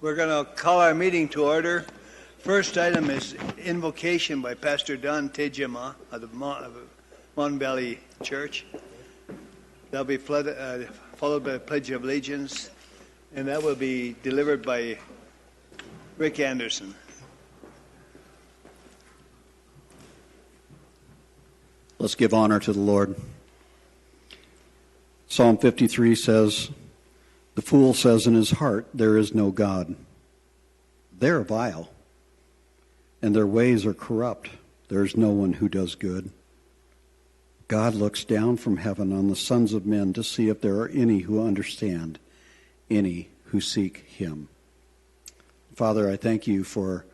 We're going to call our meeting to order. First item is invocation by Pastor Don Tejima of the Mountain Valley Church. That'll be followed by a Pledge of Allegiance, and that will be delivered by Rick Anderson. Let's give honor to the Lord. Psalm 53 says, "The fool says in his heart, there is no God. They are vile, and their ways are corrupt. There is no one who does good. God looks down from heaven on the sons of men to see if there are any who understand, any who seek him." Father, I thank you for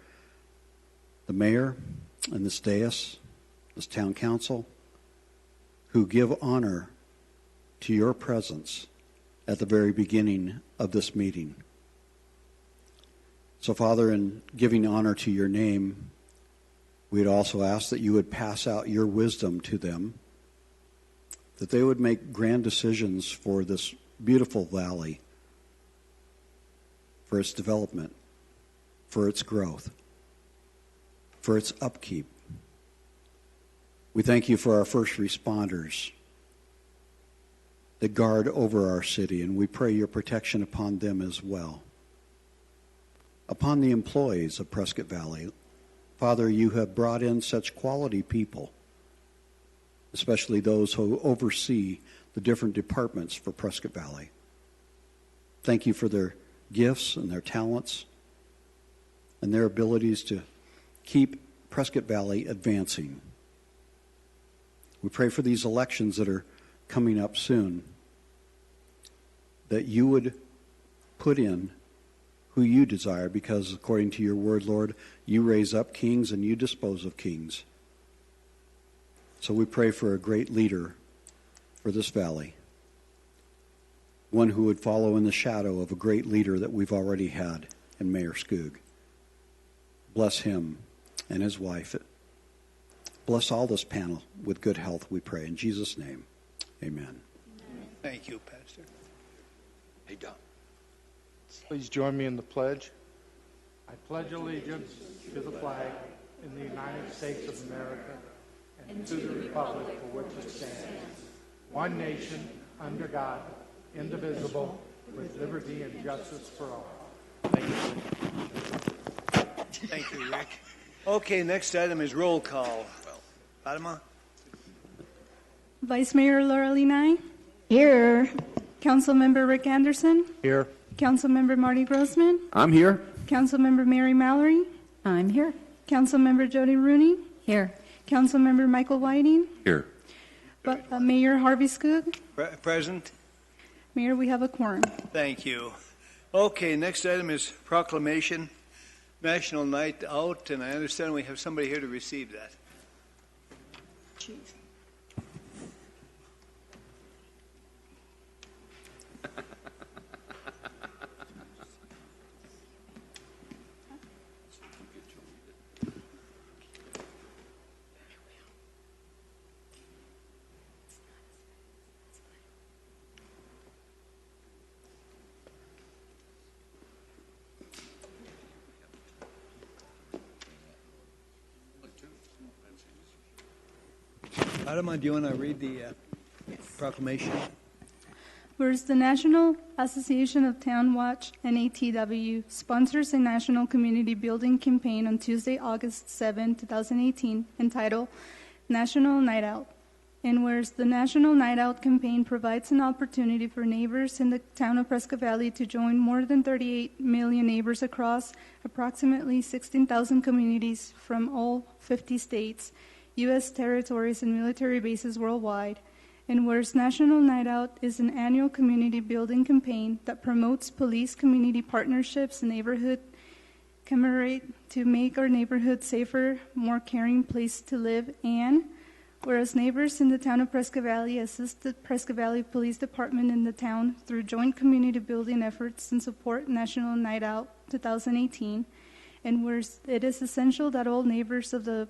the mayor and this dais, this town council, who give honor to your presence at the very beginning of this meeting. So, Father, in giving honor to your name, we'd also ask that you would pass out your wisdom to them, that they would make grand decisions for this beautiful valley, for its development, for its growth, for its upkeep. We thank you for our first responders that guard over our city, and we pray your protection upon them as well. upon the employees of Prescott Valley. Father, you have brought in such quality people, especially those who oversee the different departments for Prescott Valley. Thank you for their gifts and their talents and their abilities to keep Prescott Valley advancing. We pray for these elections that are coming up soon, that you would put in who you desire, because according to your word, Lord, you raise up kings and you dispose of kings. So we pray for a great leader for this valley, one who would follow in the shadow of a great leader that we've already had in Mayor Skoog. Bless him and his wife. Bless all this panel with good health, we pray. In Jesus' name, amen. Thank you, Pastor. Hey, Don. Please join me in the pledge. I pledge allegiance to the flag in the United States of America and to the republic for which it stands, one nation, under God, indivisible, with liberty and justice for all. Thank you. Thank you, Rick. Okay, next item is roll call. Fatima? Vice Mayor Laura Lenai, Here. Councilmember Rick Anderson, Here. Councilmember Marty Grossman, I'm here. Councilmember Mary Mallory, I'm here. Councilmember Jody Rooney, Here. Councilmember Michael Whiting, Here. Mayor Harvey Skoog. Present? Mayor, we have a quorum. Thank you. Okay, next item is proclamation, National Night Out, and I understand we have somebody here to receive that. Fatima, do you want to read the proclamation? Whereas the National Association of Town Watch, NATW, sponsors a national community building campaign on Tuesday, August 7, 2018, entitled National Night Out. And whereas the National Night Out campaign provides an opportunity for neighbors in the town of Prescott Valley to join more than 38 million neighbors across approximately 16,000 communities from all 50 states, U.S. territories, and military bases worldwide. And whereas National Night Out is an annual community building campaign that promotes police-community partnerships and neighborhood camaraderie to make our neighborhood safer, more caring place to live, and whereas neighbors in the town of Prescott Valley assist the Prescott Valley Police Department in the town through joint community building efforts and support National Night Out 2018, and whereas it is essential that all neighbors of the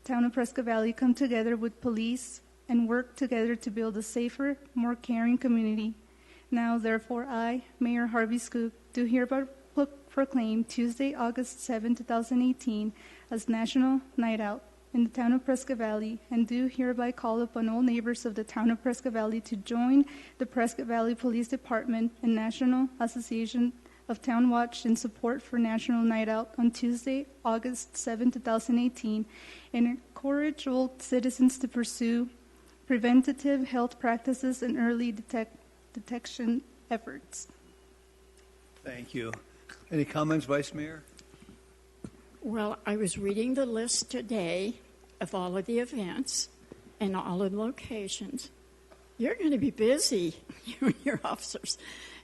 town of Prescott Valley come together with police and work together to build a safer, more caring community. Now, therefore, I, Mayor Harvey Skoog, do hereby proclaim Tuesday, August 7, 2018, as National Night Out in the town of Prescott Valley, and do hereby call upon all neighbors of the town of Prescott Valley to join the Prescott Valley Police Department and National Association of Town Watch in support for National Night Out on Tuesday, August 7, 2018, and encourage all citizens to pursue preventative health practices and early detection efforts. Thank you. Any comments, Vice Mayor? Well, I was reading the list today of all of the events and all of the locations. You're going to be busy, you and your officers.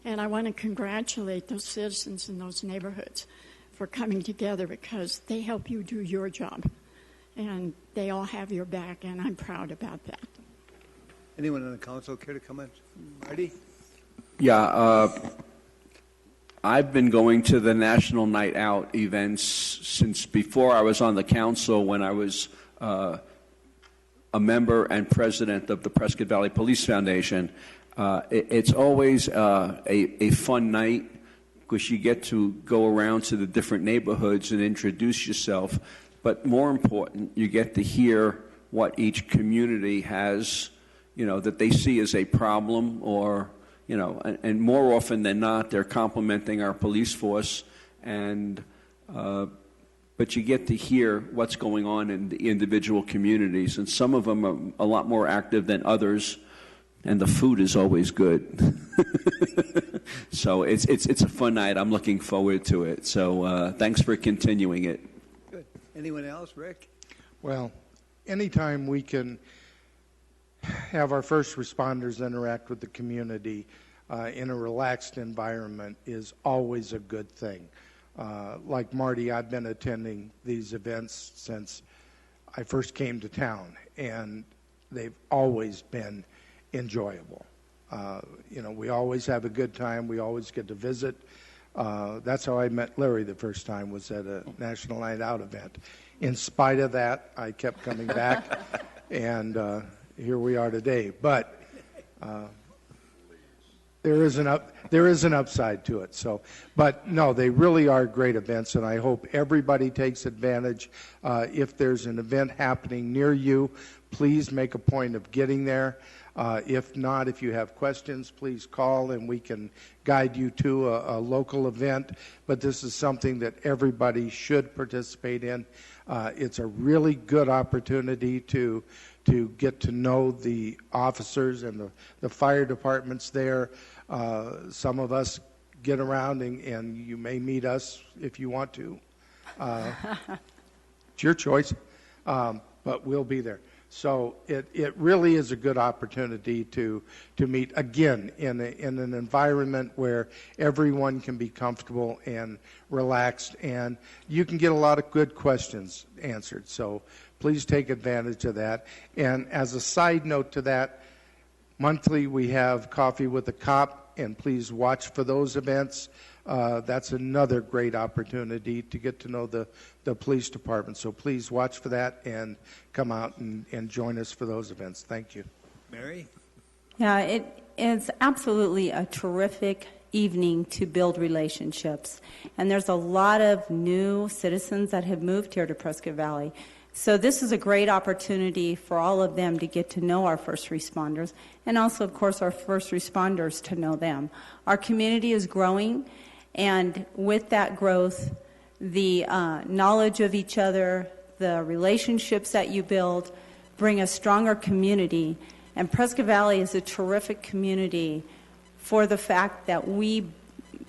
And I want to congratulate those citizens in those neighborhoods for coming together, because they help you do your job. And they all have your back, and I'm proud about that. Anyone on the council care to comment? Marty? Yeah, I've been going to the National Night Out events since before I was on the council, when I was a member and president of the Prescott Valley Police Foundation. It's always a fun night, because you get to go around to the different neighborhoods and introduce yourself. But more important, you get to hear what each community has, that they see as a problem, or, and more often than not, they're complimenting our police force and but you get to hear what's going on in the individual communities, and some of them are a lot more active than others, and the food is always good. So it's a fun night. I'm looking forward to it. So thanks for continuing it. Good. Anyone else, Rick? Well, anytime we can have our first responders interact with the community in a relaxed environment is always a good thing. Like Marty, I've been attending these events since I first came to town, and they've always been enjoyable. We always have a good time. We always get to visit. That's how I met Larry the first time, was at a National Night Out event. In spite of that, I kept coming back, and here we are today. But there is an upside to it. So, but no, they really are great events, and I hope everybody takes advantage. If there's an event happening near you, please make a point of getting there. If not, if you have questions, please call and we can guide you to a local event. But this is something that everybody should participate in. It's a really good opportunity to get to know the officers and the fire departments there. Some of us get around and you may meet us if you want to. It's your choice, but we'll be there. So it really is a good opportunity to meet, again, in an environment where everyone can be comfortable and relaxed, and you can get a lot of good questions answered. So please take advantage of that. And as a side note to that, monthly we have Coffee with a Cop, and please watch for those events. That's another great opportunity to get to know the police department. So please watch for that and come out and join us for those events. Thank you. Mary? Yeah, it is absolutely a terrific evening to build relationships. And there's a lot of new citizens that have moved here to Prescott Valley. So this is a great opportunity for all of them to get to know our first responders, and also, of course, our first responders to know them. Our community is growing, and with that growth, the knowledge of each other, the relationships that you build, bring a stronger community. And Prescott Valley is a terrific community for the fact that we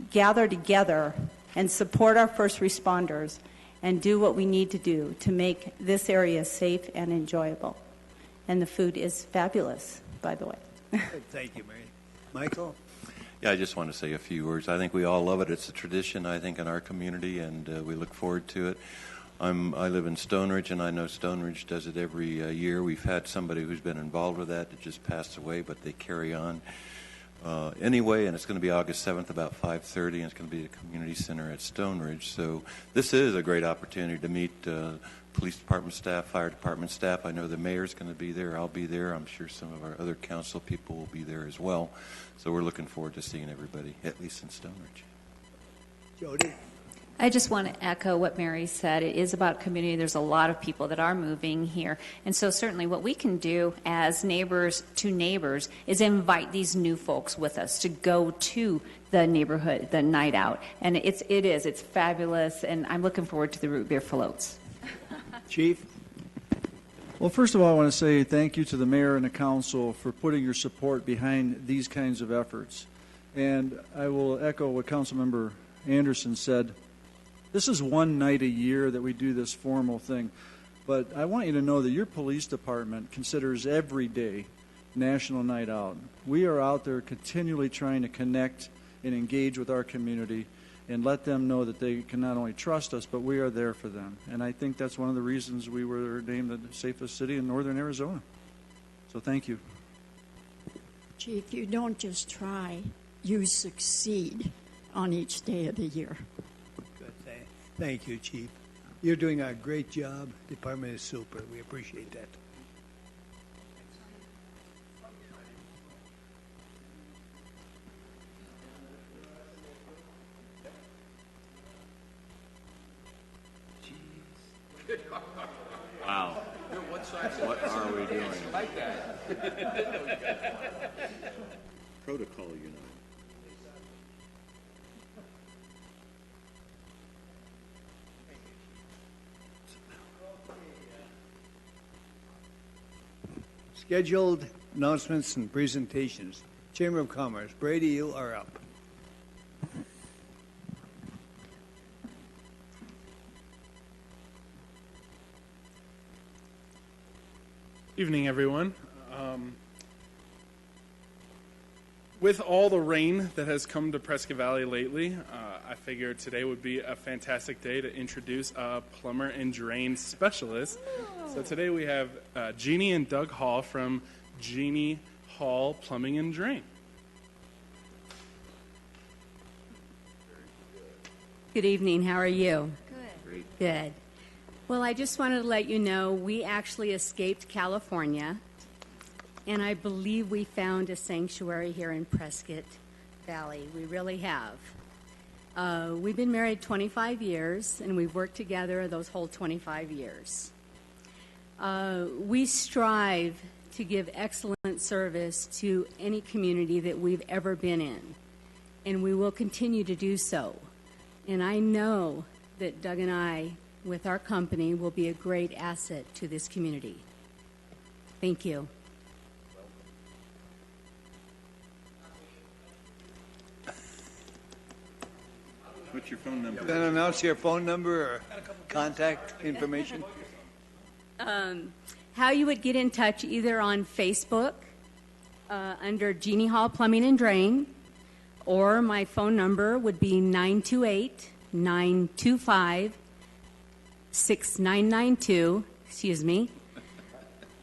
gather together and support our first responders and do what we need to do to make this area safe and enjoyable. And the food is fabulous, by the way. Good. Thank you, Mary. Michael? Yeah, I just want to say a few words. I think we all love it. It's a tradition, I think, in our community, and we look forward to it. I live in Stone Ridge, and I know Stone Ridge does it every year. We've had somebody who's been involved with that just passed away, but they carry on. Anyway, and it's going to be August 7th, about 5:30, and it's going to be at the community center at Stone Ridge. So this is a great opportunity to meet police department staff, fire department staff. I know the mayor's going to be there. I'll be there. I'm sure some of our other council people will be there as well. So we're looking forward to seeing everybody, at least in Stone Ridge. Jody? I just want to echo what Mary said. It is about community. There's a lot of people that are moving here. And so certainly what we can do as neighbors to neighbors is invite these new folks with us to go to the neighborhood, the night out. And it's fabulous, and I'm looking forward to the root beer floats. Chief? Well, first of all, I want to say thank you to the mayor and the council for putting your support behind these kinds of efforts. And I will echo what Councilmember Anderson said. This is one night a year that we do this formal thing. But I want you to know that your police department considers every day National Night Out. We are out there continually trying to connect and engage with our community and let them know that they can not only trust us, but we are there for them. And I think that's one of the reasons we were named the safest city in northern Arizona. So thank you. Chief, you don't just try, you succeed on each day of the year. Good. Thank you, Chief. You're doing a great job. Department is super. We appreciate that. Wow. What are we doing? Like that. Protocol, you know. scheduled announcements and presentations. Chamber of Commerce. Brady, you are up. Evening, everyone. With all the rain that has come to Prescott Valley lately, I figured today would be a fantastic day to introduce a plumber and drain specialist. So today we have Jeannie and Doug Hall from Jeannie Hall Plumbing and Drain. Good evening. How are you? Good. Good. Well, I just wanted to let you know we actually escaped California, and I believe we found a sanctuary here in Prescott Valley. We really have. We've been married 25 years, and we've worked together those whole 25 years. We strive to give excellent service to any community that we've ever been in, and we will continue to do so. And I know that Doug and I, with our company, will be a great asset to this community. Thank you. What's your phone number? Then announce your phone number or contact information. How you would get in touch, either on Facebook under Jeannie Hall Plumbing and Drain, or my phone number would be 928-925-6992, excuse me.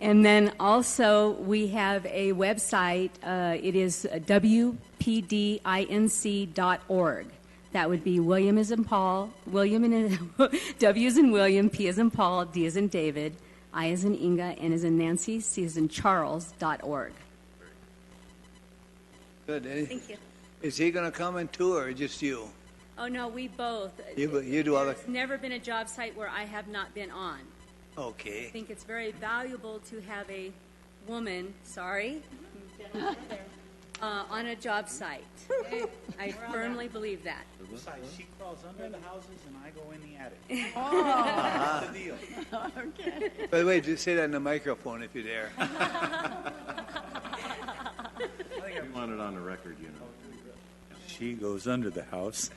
And then also we have a website. It is wpdinc.org. That would be William as in Paul, W as in William, P as in Paul, D as in David, I as in Inga, N as in Nancy, C as in Charles.org. Good. Thank you. Is he going to comment too, or just you? Oh, no, we both. You do all the... There's never been a job site where I have not been on. Okay. I think it's very valuable to have a woman, on a job site. I firmly believe that. She crawls under the houses and I go in the attic. Uh-huh. That's the deal. Okay. By the way, just say that in the microphone if you dare. I want it on the record, you know. She goes under the house.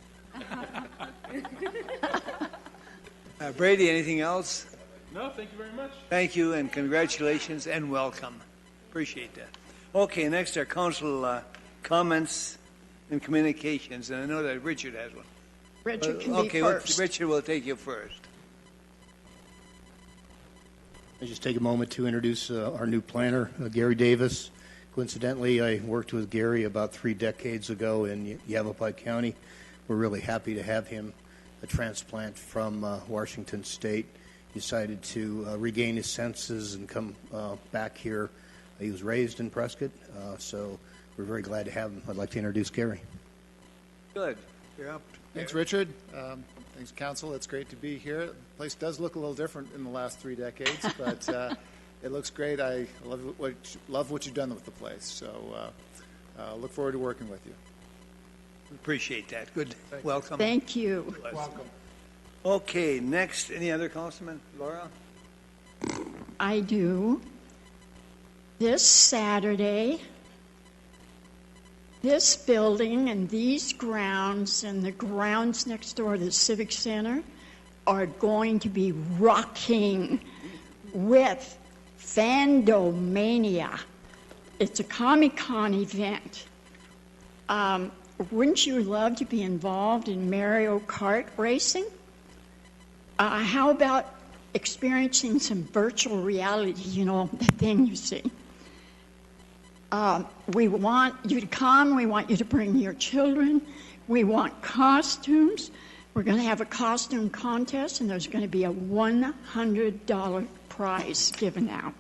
Brady, anything else? No, thank you very much. Thank you, and congratulations, and welcome. Appreciate that. Okay, next are council comments and communications, and I know that Richard has one. Richard can be Okay, first. Richard will take you first. I just take a moment to introduce our new planner, Gary Davis. Coincidentally, I worked with Gary about 3 decades ago in Yavapai County. We're really happy to have him, a transplant from Washington State. He decided to regain his senses and come back here. He was raised in Prescott, so we're very glad to have him. I'd like to introduce Gary. Good. You're up. Thanks, Richard. Thanks, Council. It's great to be here. The place does look a little different in the last 3 decades, but it looks great. I love what you've done with the place, so look forward to working with you. Appreciate that. Good. Welcome. Thank you. Welcome. Okay, next, any other councilman? Laura? I do. This Saturday, this building and these grounds and the grounds next door to the Civic Center are going to be rocking with Fandomania. It's a Comic-Con event. Wouldn't you love to be involved in Mario Kart racing? How about experiencing some virtual reality, the thing you see? We want you to come. We want you to bring your children. We want costumes. We're going to have a costume contest, and there's going to be a $100 prize given out.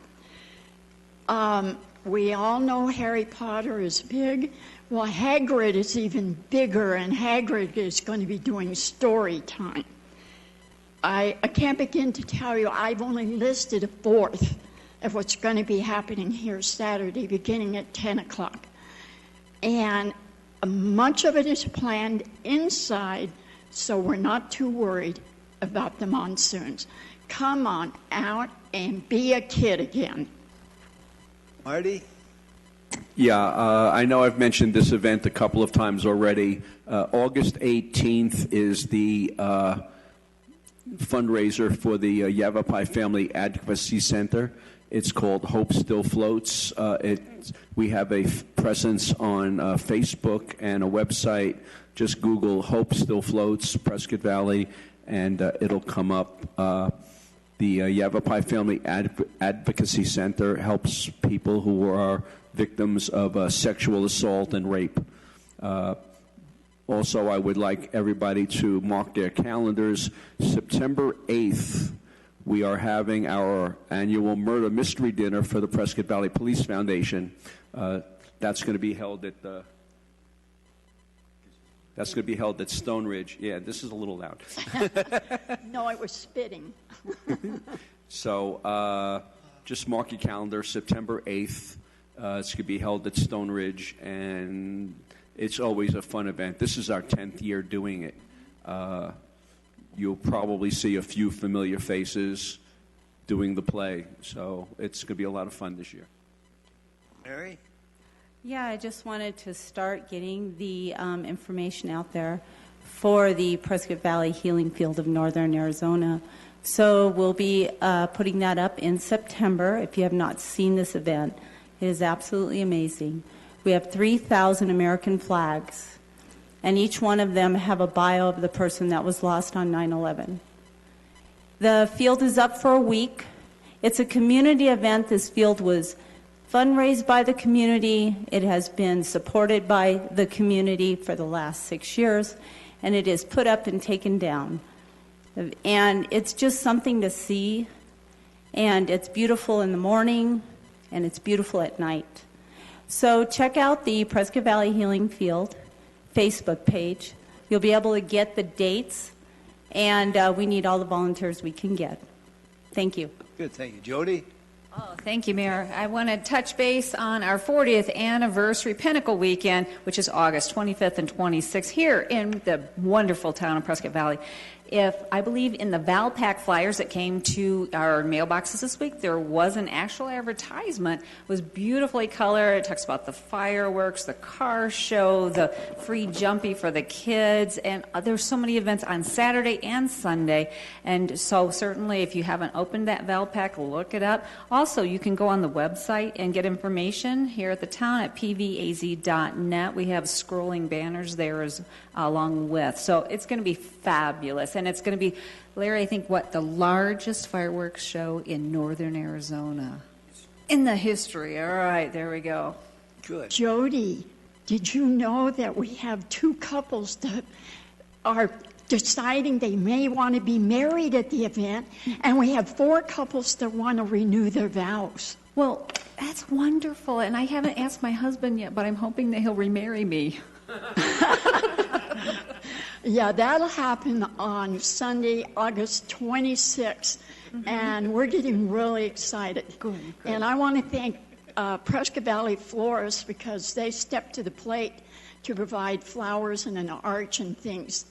We all know Harry Potter is big. Well, Hagrid is even bigger, and Hagrid is going to be doing story time. I can't begin to tell you, I've only listed a fourth of what's going to be happening here Saturday, beginning at 10 o'clock. And much of it is planned inside, so we're not too worried about the monsoons. Come on out and be a kid again. Marty? Yeah, I know I've mentioned this event a couple of times already. August 18th is the fundraiser for the Yavapai Family Advocacy Center. It's called Hope Still Floats. We have a presence on Facebook and a website. Just Google Hope Still Floats, Prescott Valley, and it'll come up. The Yavapai Family Advocacy Center helps people who are victims of sexual assault and rape. Also, I would like everybody to mark their calendars. September 8th, we are having our annual murder mystery dinner for the Prescott Valley Police Foundation. That's going to be held at Stone Ridge. Yeah, this is a little loud. No, I was spitting. So just mark your calendar, September 8th. It's going to be held at Stone Ridge, and it's always a fun event. This is our 10th year doing it. You'll probably see a few familiar faces doing the play, so it's going to be a lot of fun this year. Mary? Yeah, I just wanted to start getting the information out there for the Prescott Valley Healing Field of Northern Arizona. So we'll be putting that up in September. If you have not seen this event, it is absolutely amazing. We have 3,000 American flags, and each one of them have a bio of the person that was lost on 9/11. The field is up for a week. It's a community event. This field was fundraised by the community. It has been supported by the community for the last 6 years, and it is put up and taken down. And it's just something to see, and it's beautiful in the morning, and it's beautiful at night. So check out the Prescott Valley Healing Field Facebook page. You'll be able to get the dates, and we need all the volunteers we can get. Thank you. Good, thank you. Jody? Oh, thank you, Mayor. I want to touch base on our 40th anniversary Pinnacle Weekend, which is August 25th and 26th here in the wonderful town of Prescott Valley. I believe in the Valpak flyers that came to our mailboxes this week, there was an actual advertisement. It was beautifully colored. It talks about the fireworks, the car show, the free jumpy for the kids, and there's so many events on Saturday and Sunday. And so certainly if you haven't opened that Valpak, look it up. Also, you can go on the website and get information here at the town at pvaz.net. We have scrolling banners there along with. So it's going to be fabulous. And it's going to be, Larry, I think, the largest fireworks show in northern Arizona in the history. All right, there we go. Good. Jody, did you know that we have 2 couples that are deciding they may want to be married at the event, and we have 4 couples that want to renew their vows? Well, that's wonderful. And I haven't asked my husband yet, but I'm hoping that he'll remarry me. Yeah, that'll happen on Sunday, August 26th, and we're getting really excited. Good. And I want to thank Prescott Valley Florists because they stepped to the plate to provide flowers and an arch and things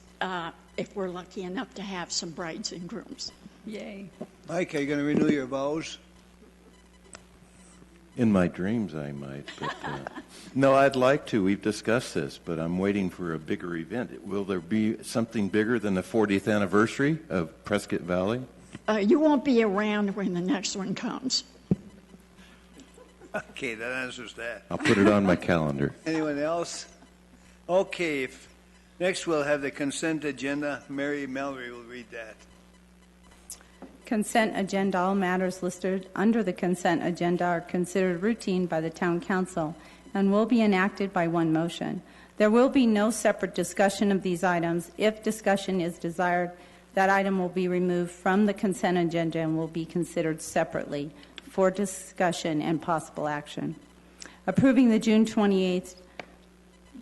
if we're lucky enough to have some brides and grooms. Yay. Mike, are you going to renew your vows? In my dreams, I might. But, no, I'd like to. We've discussed this, but I'm waiting for a bigger event. Will there be something bigger than the 40th anniversary of Prescott Valley? You won't be around when the next one comes. Okay, that answers that. I'll put it on my calendar. Anyone else? Okay, next we'll have the consent agenda. Mary Mallory will read that. Consent agenda. All matters listed under the consent agenda are considered routine by the Town Council and will be enacted by one motion. There will be no separate discussion of these items. If discussion is desired, that item will be removed from the consent agenda and will be considered separately for discussion and possible action. Approving the June 28th,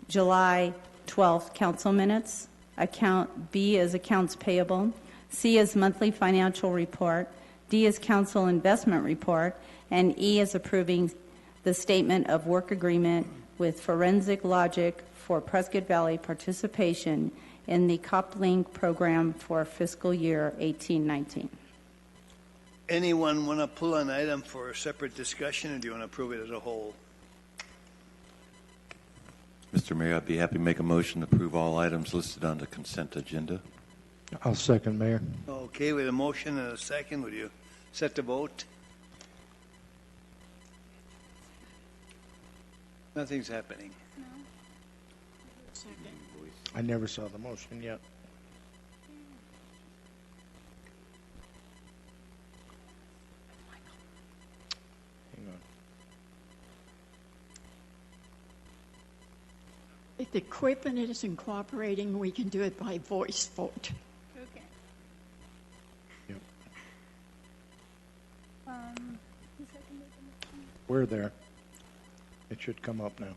July 12th council minutes. Account B is accounts payable. C is monthly financial report, D is council investment report, and E is approving the statement of work agreement with Forensic Logic for Prescott Valley participation in the COPLINK program for fiscal year 18-19. anyone want to pull an item for a separate discussion, or do you want to approve it as a whole? Mr. Mayor, I'd be happy to make a motion to approve all items listed on the consent agenda. I'll second, Mayor. Okay, with a motion and a second, would you set the vote? Nothing's happening. I never saw the motion yet. Hang on. If the equipment isn't cooperating, we can do it by voice vote. Okay. Yep. Who seconded the motion? We're there. It should come up now.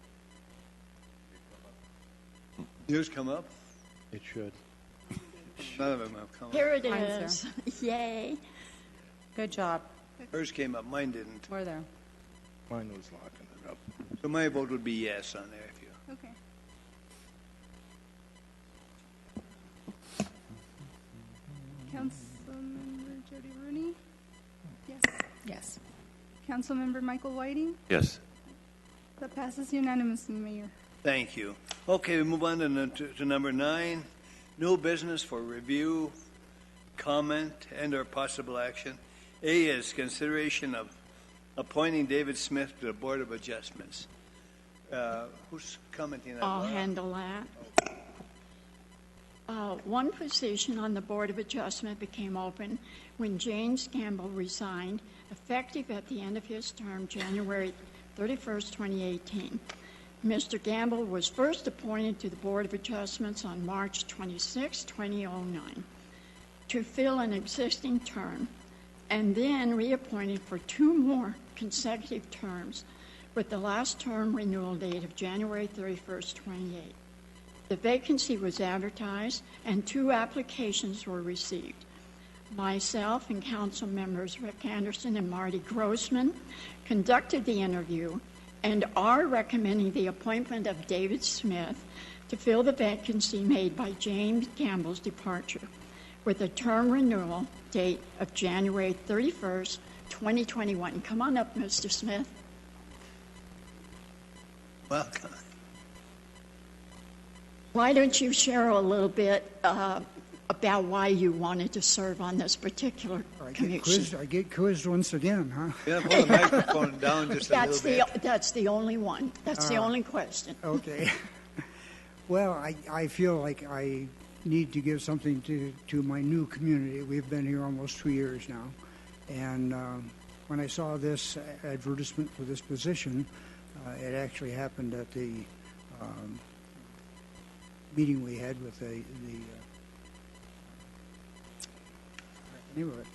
Yours come up? It should. None of them have come up. Here it Mine's is. Yay. Good job. Hers came up, mine didn't. We're there. Mine was locking it up. So my vote would be yes on there if you. Okay. Councilmember Jody Rooney? Yes. Yes. Councilmember Michael Whiting? Yes. That passes unanimously, Mayor. Thank you. Okay, we move on to number 9, new business for review, comment, and/or possible action. A is consideration of appointing David Smith to the Board of Adjustments. Who's commenting on I'll that? handle that. One position on the Board of Adjustment became open when James Gamble resigned, effective at the end of his term, January 31st, 2018. Mr. Gamble was first appointed to the Board of Adjustments on March 26, 2009, to fill an existing term, and then reappointed for 2 more consecutive terms, with the last term renewal date of January 31st, 2028. The vacancy was advertised, and 2 applications were received. Myself and council members Rick Anderson and Marty Grossman conducted the interview and are recommending the appointment of David Smith to fill the vacancy made by James Gamble's departure, with a term renewal date of January 31st, 2021. Come on up, Mr. Smith. Welcome. Why don't you share a little bit about why you wanted to serve on this particular commission? I get quizzed once again, huh? Yeah, pull the microphone down just a little bit. That's the only one. That's the only question. Okay. Well, I feel like I need to give something to my new community. We've been here almost 2 years now. And when I saw this advertisement for this position, it actually happened at the meeting we had with the name of it.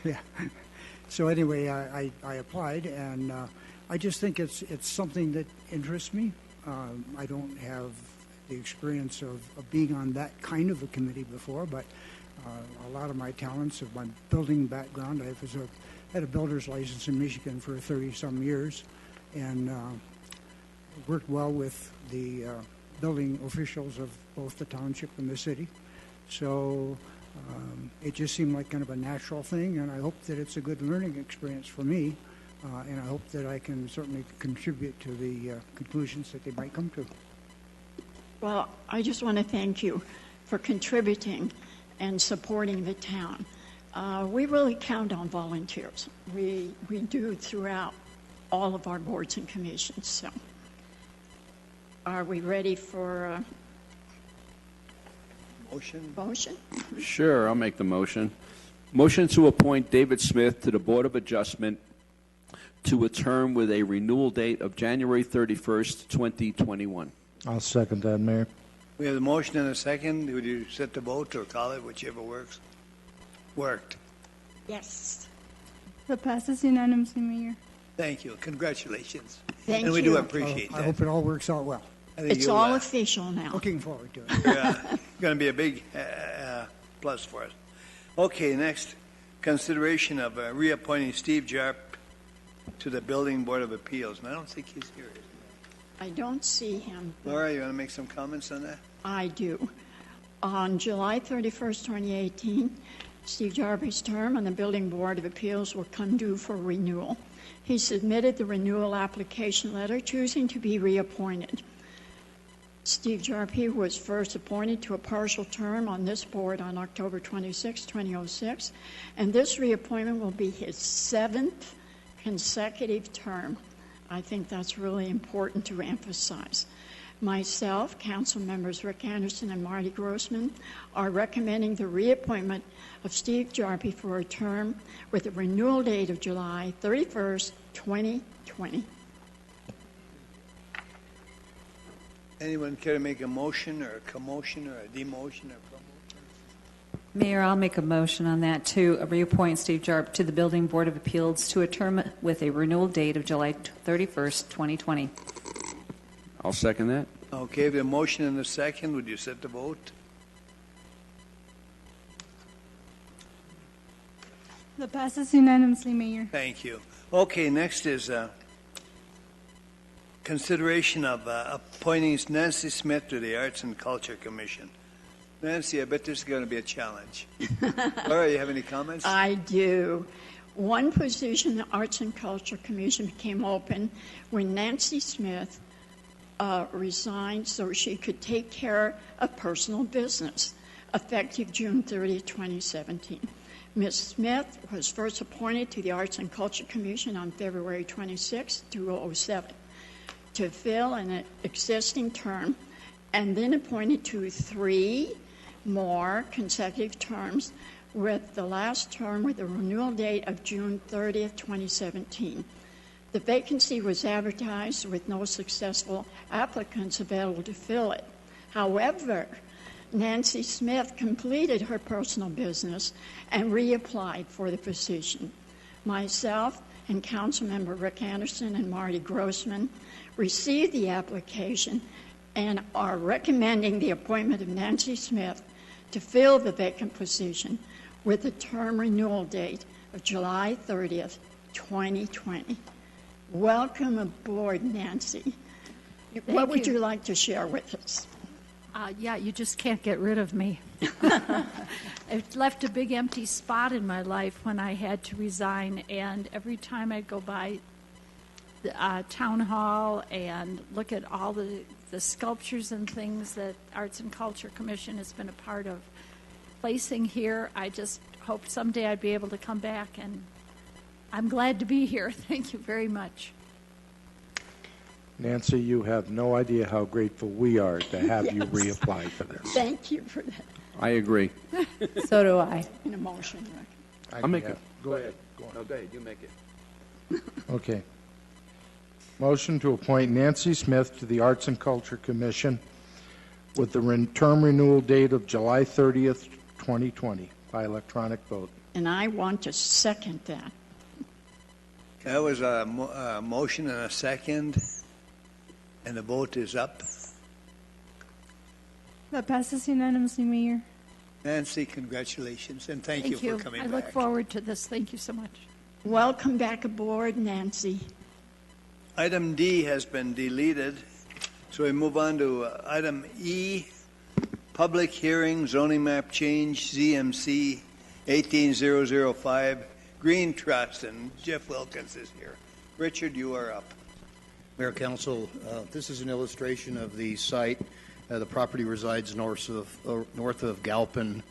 Yeah. So anyway, I applied, and I just think it's something that interests me. I don't have the experience of being on that kind of a committee before, but a lot of my talents of my building background, I had a builder's license in Michigan for 30-some years, and worked well with the building officials of both the township and the city. So it just seemed like kind of a natural thing, and I hope that it's a good learning experience for me, and I hope that I can certainly contribute to the conclusions that they might come to. Well, I just want to thank you for contributing and supporting the town. We really count on volunteers. We do throughout all of our boards and commissions. So, are we ready for motion? Sure, I'll make the motion. Motion to appoint David Smith to the Board of Adjustment to a term with a renewal date of January 31st, 2021. I'll second that, Mayor. We have a motion and a second. Would you set the vote or call it, whichever works? Worked. Yes. That passes unanimously, Mayor. Thank you. Congratulations. Thank and we you. do appreciate that. I hope it all works out well. I think It's you'll, all official now. Looking forward to it. You're going to be a big plus for us. Okay, next, consideration of reappointing Steve Jarp to the Building Board of Appeals. And I don't think he's here. I don't see him. Laura, you want to make some comments on that? I do. On July 31st, 2018, Steve Jarvie's term on the Building Board of Appeals will come due for renewal. He submitted the renewal application letter, choosing to be reappointed. Steve Jarvie was first appointed to a partial term on this board on October 26, 2006, and this reappointment will be his 7th consecutive term. I think that's really important to emphasize. Myself, council members Rick Anderson and Marty Grossman, are recommending the reappointment of Steve Jarvie for a term with a renewal date of July 31st, 2020. Anyone care to make a motion or a commotion or a demotion or promotion? Mayor, I'll make a motion on that to reappoint Steve Jarp to the Building Board of Appeals to a term with a renewal date of July 31st, 2020. I'll second that. Okay, the motion and the second. Would you set the vote? That passes unanimously, Mayor. Thank you. Okay, next is consideration of appointing Nancy Smith to the Arts and Culture Commission. Nancy, I bet this is going to be a challenge. Laura, you have any comments? I do. One position, the Arts and Culture Commission, became open when Nancy Smith resigned so she could take care of personal business, effective June 30, 2017. Ms. Smith was first appointed to the Arts and Culture Commission on February 26, 2007, to fill an existing term, and then appointed to 3 more consecutive terms, with the last term with a renewal date of June 30th, 2017. The vacancy was advertised with no successful applicants available to fill it. However, Nancy Smith completed her personal business and reapplied for the position. Myself and Councilmember Rick Anderson and Marty Grossman received the application and are recommending the appointment of Nancy Smith to fill the vacant position with a term renewal date of July 30th, 2020. Welcome aboard, Nancy. What would you like to share with us? Yeah, you just can't get rid of me. It left a big empty spot in my life when I had to resign, and every time I'd go by the town hall and look at all the sculptures and things that Arts and Culture Commission has been a part of placing here, I just hoped someday I'd be able to come back, and I'm glad to be here. Thank you very much. Nancy, you have no idea how grateful we are to have you reapply for this. Thank you for that. I agree. So do I. An emotion, Rick. I'll make it. Go ahead. Go on. No, go ahead. You make it. Okay. Motion to appoint Nancy Smith to the Arts and Culture Commission with the term renewal date of July 30th, 2020, by electronic vote. And I want to second that. That was a motion and a second, and the vote is up. That passes unanimously, Mayor. Nancy, congratulations, and thank you for coming I back. look forward to this. Thank you so much. Welcome back aboard, Nancy. Item D has been deleted, so we move on to item E, public hearing, zoning map change, ZMC 18005, Green Trust, and Jeff Wilkins is here. Richard, you are up. Mayor, Council, this is an illustration of the site. The property resides north of Galpin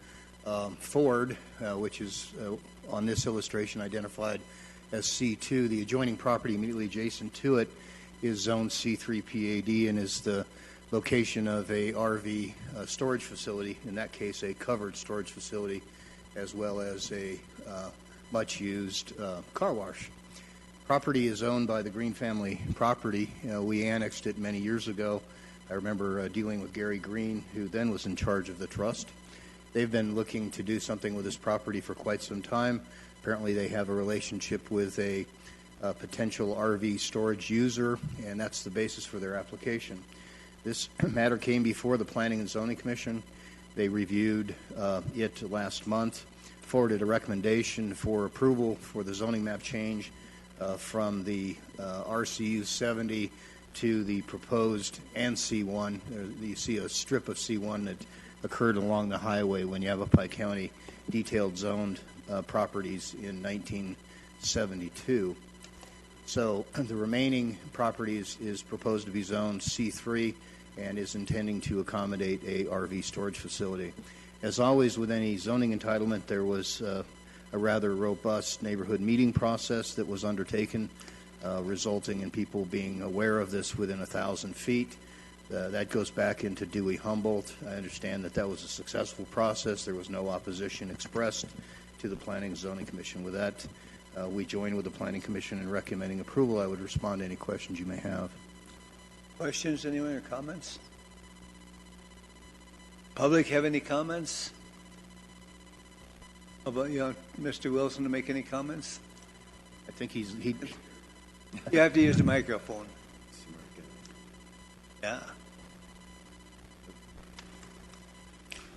Ford, which is on this illustration identified as C2. The adjoining property immediately adjacent to it is Zone C3 PAD and is the location of a RV storage facility, in that case a covered storage facility, as well as a much-used car wash. Property is owned by the Green family property. We annexed it many years ago. I remember dealing with Gary Green, who then was in charge of the trust. They've been looking to do something with this property for quite some time. Apparently they have a relationship with a potential RV storage user, and that's the basis for their application. This matter came before the Planning and Zoning Commission. They reviewed it last month, forwarded a recommendation for approval for the zoning map change from the RCU 70 to the proposed NC1. You see a strip of C1 that occurred along the highway when Yavapai County detailed zoned properties in 1972. So the remaining property is proposed to be zoned C3 and is intending to accommodate a RV storage facility. As always with any zoning entitlement, there was a rather robust neighborhood meeting process that was undertaken, resulting in people being aware of this within 1,000 feet. That goes back into Dewey Humboldt. I understand that was a successful process. There was no opposition expressed to the Planning and Zoning Commission. With that, we join with the Planning Commission in recommending approval. I would respond to any questions you may have. Questions, anyone, or comments? Public have any comments? How about you, Mr. Wilson, to make any comments? I think he. You have to use the microphone. Yeah.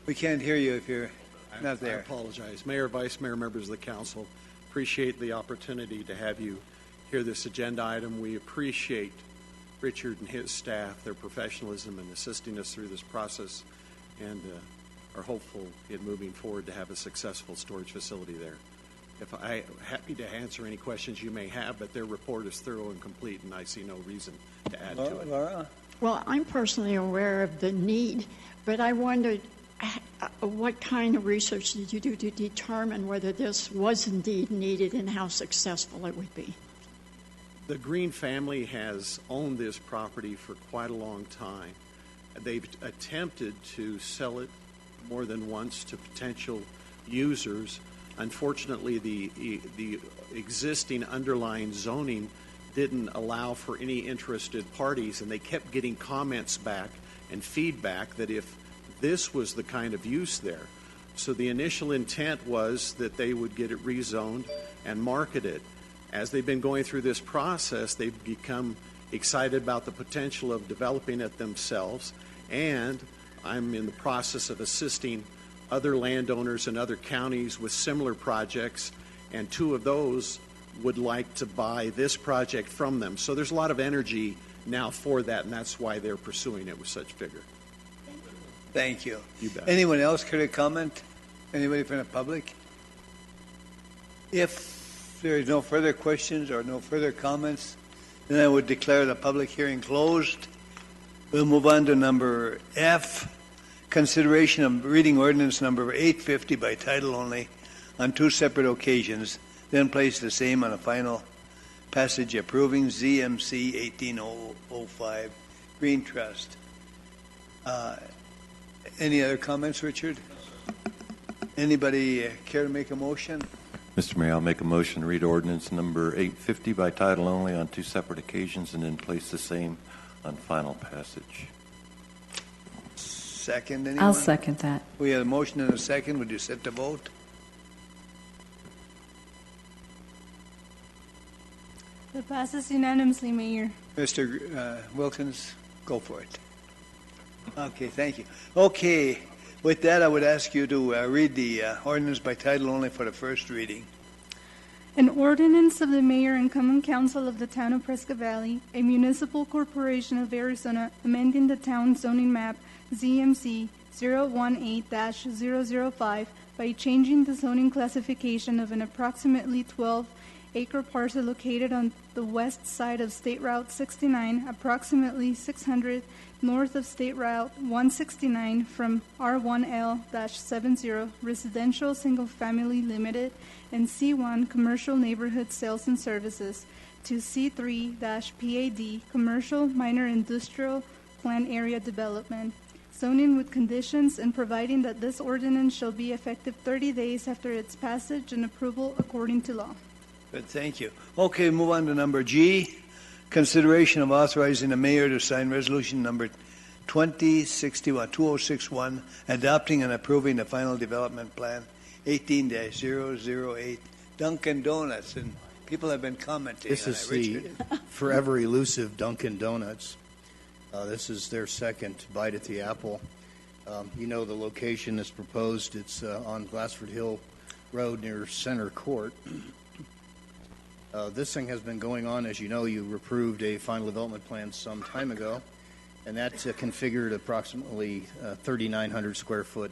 We can't hear you if you're not there. I apologize. Mayor, Vice Mayor, members of the council, appreciate the opportunity to have you hear this agenda item. We appreciate Richard and his staff, their professionalism in assisting us through this process, and are hopeful in moving forward to have a successful storage facility there. I'm happy to answer any questions you may have, but their report is thorough and complete, and I see no reason to add to it. Laura? Well, I'm personally aware of the need, but I wondered what kind of research did you do to determine whether this was indeed needed and how successful it would be? The Green family has owned this property for quite a long time. They've attempted to sell it more than once to potential users. Unfortunately, the existing underlying zoning didn't allow for any interested parties, and they kept getting comments back and feedback that if this was the kind of use there. So the initial intent was that they would get it rezoned and marketed. As they've been going through this process, they've become excited about the potential of developing it themselves, and I'm in the process of assisting other landowners in other counties with similar projects, and two of those would like to buy this project from them. So there's a lot of energy now for that, and that's why they're pursuing it with such vigor. Thank you. You bet. Anyone else care to comment? Anybody from the public? If there is no further questions or no further comments, then I would declare the public hearing closed. We'll move on to number F, consideration of reading ordinance number 850 by title only on two separate occasions, then place the same on a final passage approving ZMC 18005 Green Trust. Any other comments, Richard? Anybody care to make a motion? Mr. Mayor, I'll make a motion to read ordinance number 850 by title only on two separate occasions and then place the same on final passage. Second, anyone? I'll second that. We have a motion and a second. Would you set the vote? It passes unanimously, Mayor. Mr. Wilkins, go for it. Okay, thank you. Okay, with that, I would ask you to read the ordinance by title only for the first reading. An ordinance of the Mayor and Common Council of the Town of Prescott Valley, a municipal corporation of Arizona, amending the town zoning map ZMC 018-005 by changing the zoning classification of an approximately 12-acre parcel located on the west side of State Route 69, approximately 600 north of State Route 169, from R1L-70 Residential Single Family Limited and C1 Commercial Neighborhood Sales and Services to C3-PAD Commercial Minor Industrial Plan Area Development, zoning with conditions and providing that this ordinance shall be effective 30 days after its passage and approval according to law. Good, thank you. Okay, move on to number G, consideration of authorizing the mayor to sign resolution number 2061, adopting and approving the final development plan 18-008 Dunkin' Donuts, and people have been commenting This on is it. Richard. the forever elusive Dunkin' Donuts. This is their second bite at the apple. You know the location that's proposed. It's on Glassford Hill Road near Center Court. This thing has been going on. As you know, you approved a final development plan some time ago, and that's configured approximately 3,900 square foot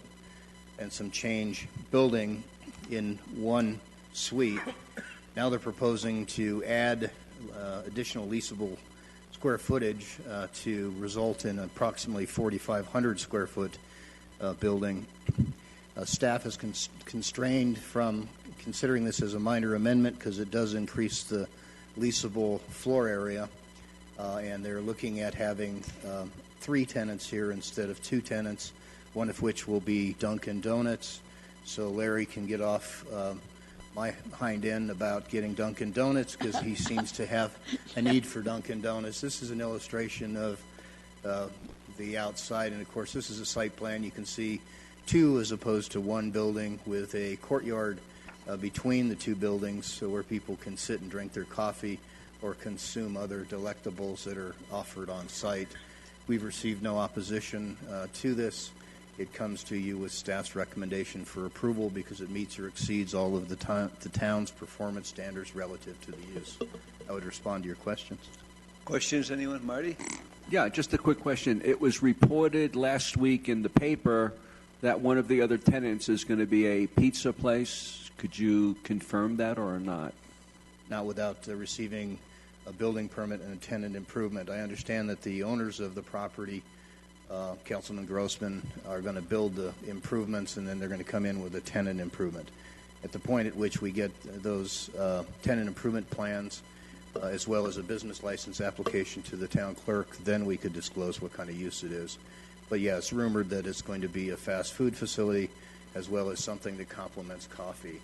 and some change building in one suite. Now they're proposing to add additional leasable square footage to result in approximately 4,500 square foot building. Staff is constrained from considering this as a minor amendment because it does increase the leasable floor area, and they're looking at having 3 tenants here instead of 2 tenants, one of which will be Dunkin' Donuts. So Larry can get off my hind end about getting Dunkin' Donuts because he seems to have a need for Dunkin' Donuts. This is an illustration of the outside, and of course this is a site plan. You can see 2 as opposed to 1 building with a courtyard between the 2 buildings, so where people can sit and drink their coffee or consume other delectables that are offered on site. We've received no opposition to this. It comes to you with staff's recommendation for approval because it meets or exceeds all of the town's performance standards relative to the use. I would respond to your questions. Questions, anyone? Marty? Yeah, just a quick question. It was reported last week in the paper that one of the other tenants is going to be a pizza place. Could you confirm that or not? Not without receiving a building permit and a tenant improvement. I understand that the owners of the property, Councilman Grossman, are going to build the improvements and then they're going to come in with a tenant improvement. At the point at which we get those tenant improvement plans, as well as a business license application to the town clerk, then we could disclose what kind of use it is. But yeah, it's rumored that it's going to be a fast food facility as well as something that complements coffee.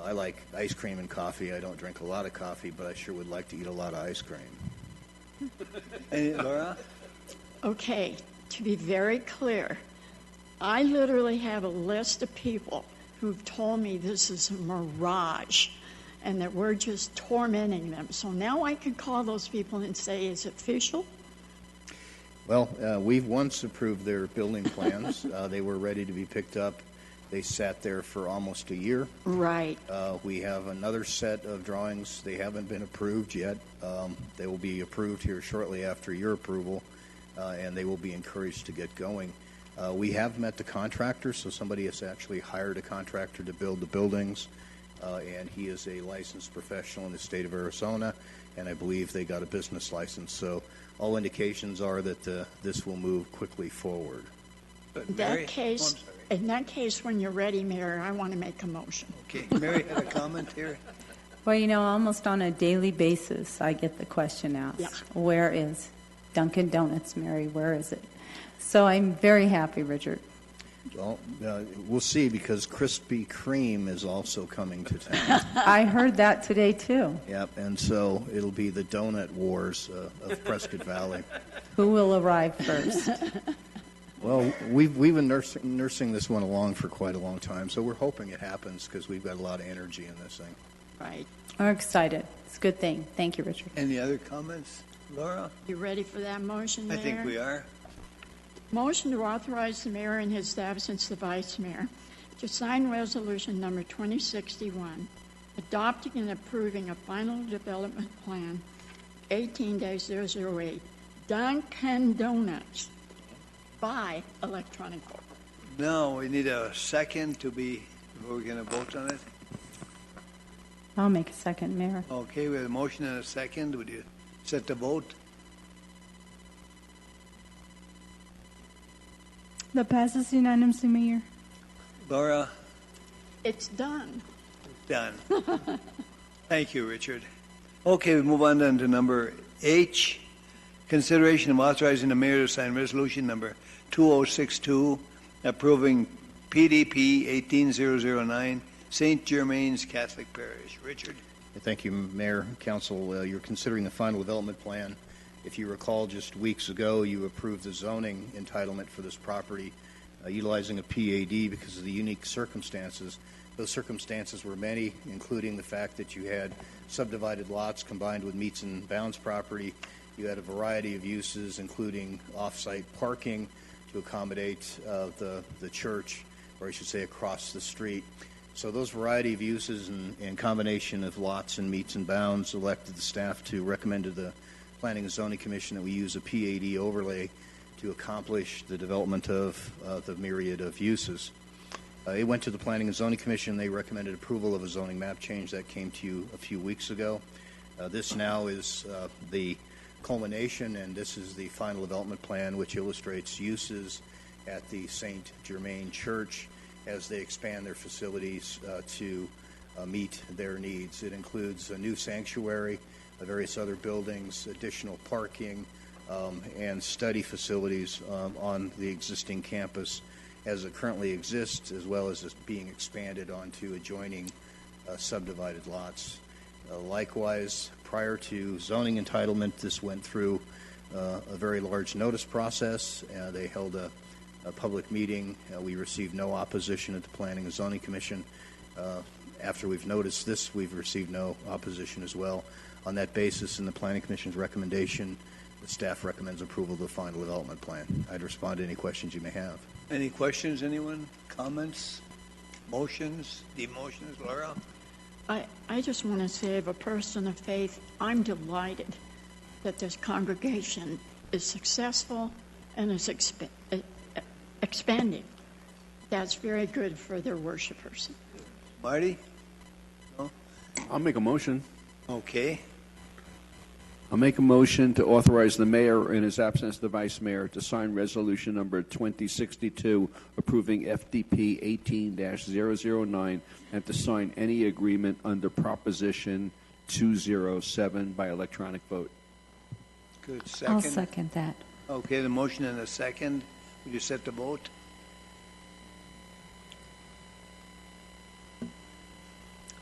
I like ice cream and coffee. I don't drink a lot of coffee, but I sure would like to eat a lot of ice cream. Any, Laura? Okay, to be very clear, I literally have a list of people who've told me this is a mirage and that we're just tormenting them. So now I can call those people and say, is it official? Well, we've once approved their building plans. They were ready to be picked up. They sat there for almost a year. Right. We have another set of drawings. They haven't been approved yet. They will be approved here shortly after your approval, and they will be encouraged to get going. We have met the contractor, so somebody has actually hired a contractor to build the buildings, and he is a licensed professional in the state of Arizona, and I believe they got a business license. So all indications are that this will move quickly forward. In that case, when you're ready, Mayor, I want to make a motion. Okay, Mary had a comment here. Well, you know, almost on a daily basis, I get the question asked, Yeah. Where is Dunkin' Donuts, Mary? Where is it? So I'm very happy, Richard. Well, we'll see, because Krispy Kreme is also coming to town. I heard that today, too. Yep, and so it'll be the donut wars of Prescott Valley. Who will arrive first? Well, we've been nursing this one along for quite a long time, so we're hoping it happens because we've got a lot of energy in this thing. Right. We're excited. It's a good thing. Thank you, Richard. Any other comments? Laura? You ready for that motion, I Mayor? think we are. Motion to authorize the mayor in his absence the vice mayor to sign resolution number 2061, adopting and approving a final development plan 18-008, Dunkin' Donuts, by electronic vote. No, we need a second before we're going to vote on it. I'll make a second, Mayor. Okay, we have a motion and a second. Would you set the vote? That passes unanimously, Mayor. Laura? It's done. Done. Thank you, Richard. Okay, we move on then to number H, consideration of authorizing the mayor to sign resolution number 2062, approving PDP 18009, St. Germain's Catholic Parish. Richard? Thank you, Mayor, Council. You're considering the final development plan. If you recall, just weeks ago, you approved the zoning entitlement for this property, utilizing a PAD because of the unique circumstances. Those circumstances were many, including the fact that you had subdivided lots combined with meets and bounds property. You had a variety of uses, including off-site parking to accommodate the church, or I should say across the street. So those variety of uses and combination of lots and meets and bounds elected the staff to recommend to the Planning and Zoning Commission that we use a PAD overlay to accomplish the development of the myriad of uses. It went to the Planning and Zoning Commission. They recommended approval of a zoning map change that came to you a few weeks ago. This now is the culmination, and this is the final development plan, which illustrates uses at the St. Germain Church as they expand their facilities to meet their needs. It includes a new sanctuary, various other buildings, additional parking, and study facilities on the existing campus as it currently exists, as well as being expanded onto adjoining subdivided lots. Likewise, prior to zoning entitlement, this went through a very large notice process. They held a public meeting. We received no opposition at the Planning and Zoning Commission. After we've noticed this, we've received no opposition as well. On that basis, in the Planning Commission's recommendation, the staff recommends approval of the final development plan. I'd respond to any questions you may have. Any questions, anyone? Comments? Motions? Demotions? Laura? I just want to say, as a person of faith, I'm delighted that this congregation is successful and is expanding. That's very good for their worshipers. Marty? No? I'll make a motion. Okay. I'll make a motion to authorize the mayor, in his absence the vice mayor, to sign resolution number 2062 approving FDP 18-009 and to sign any agreement under Proposition 207 by electronic vote. Good. Second? I'll second that. Okay, the motion and a second. Would you set the vote?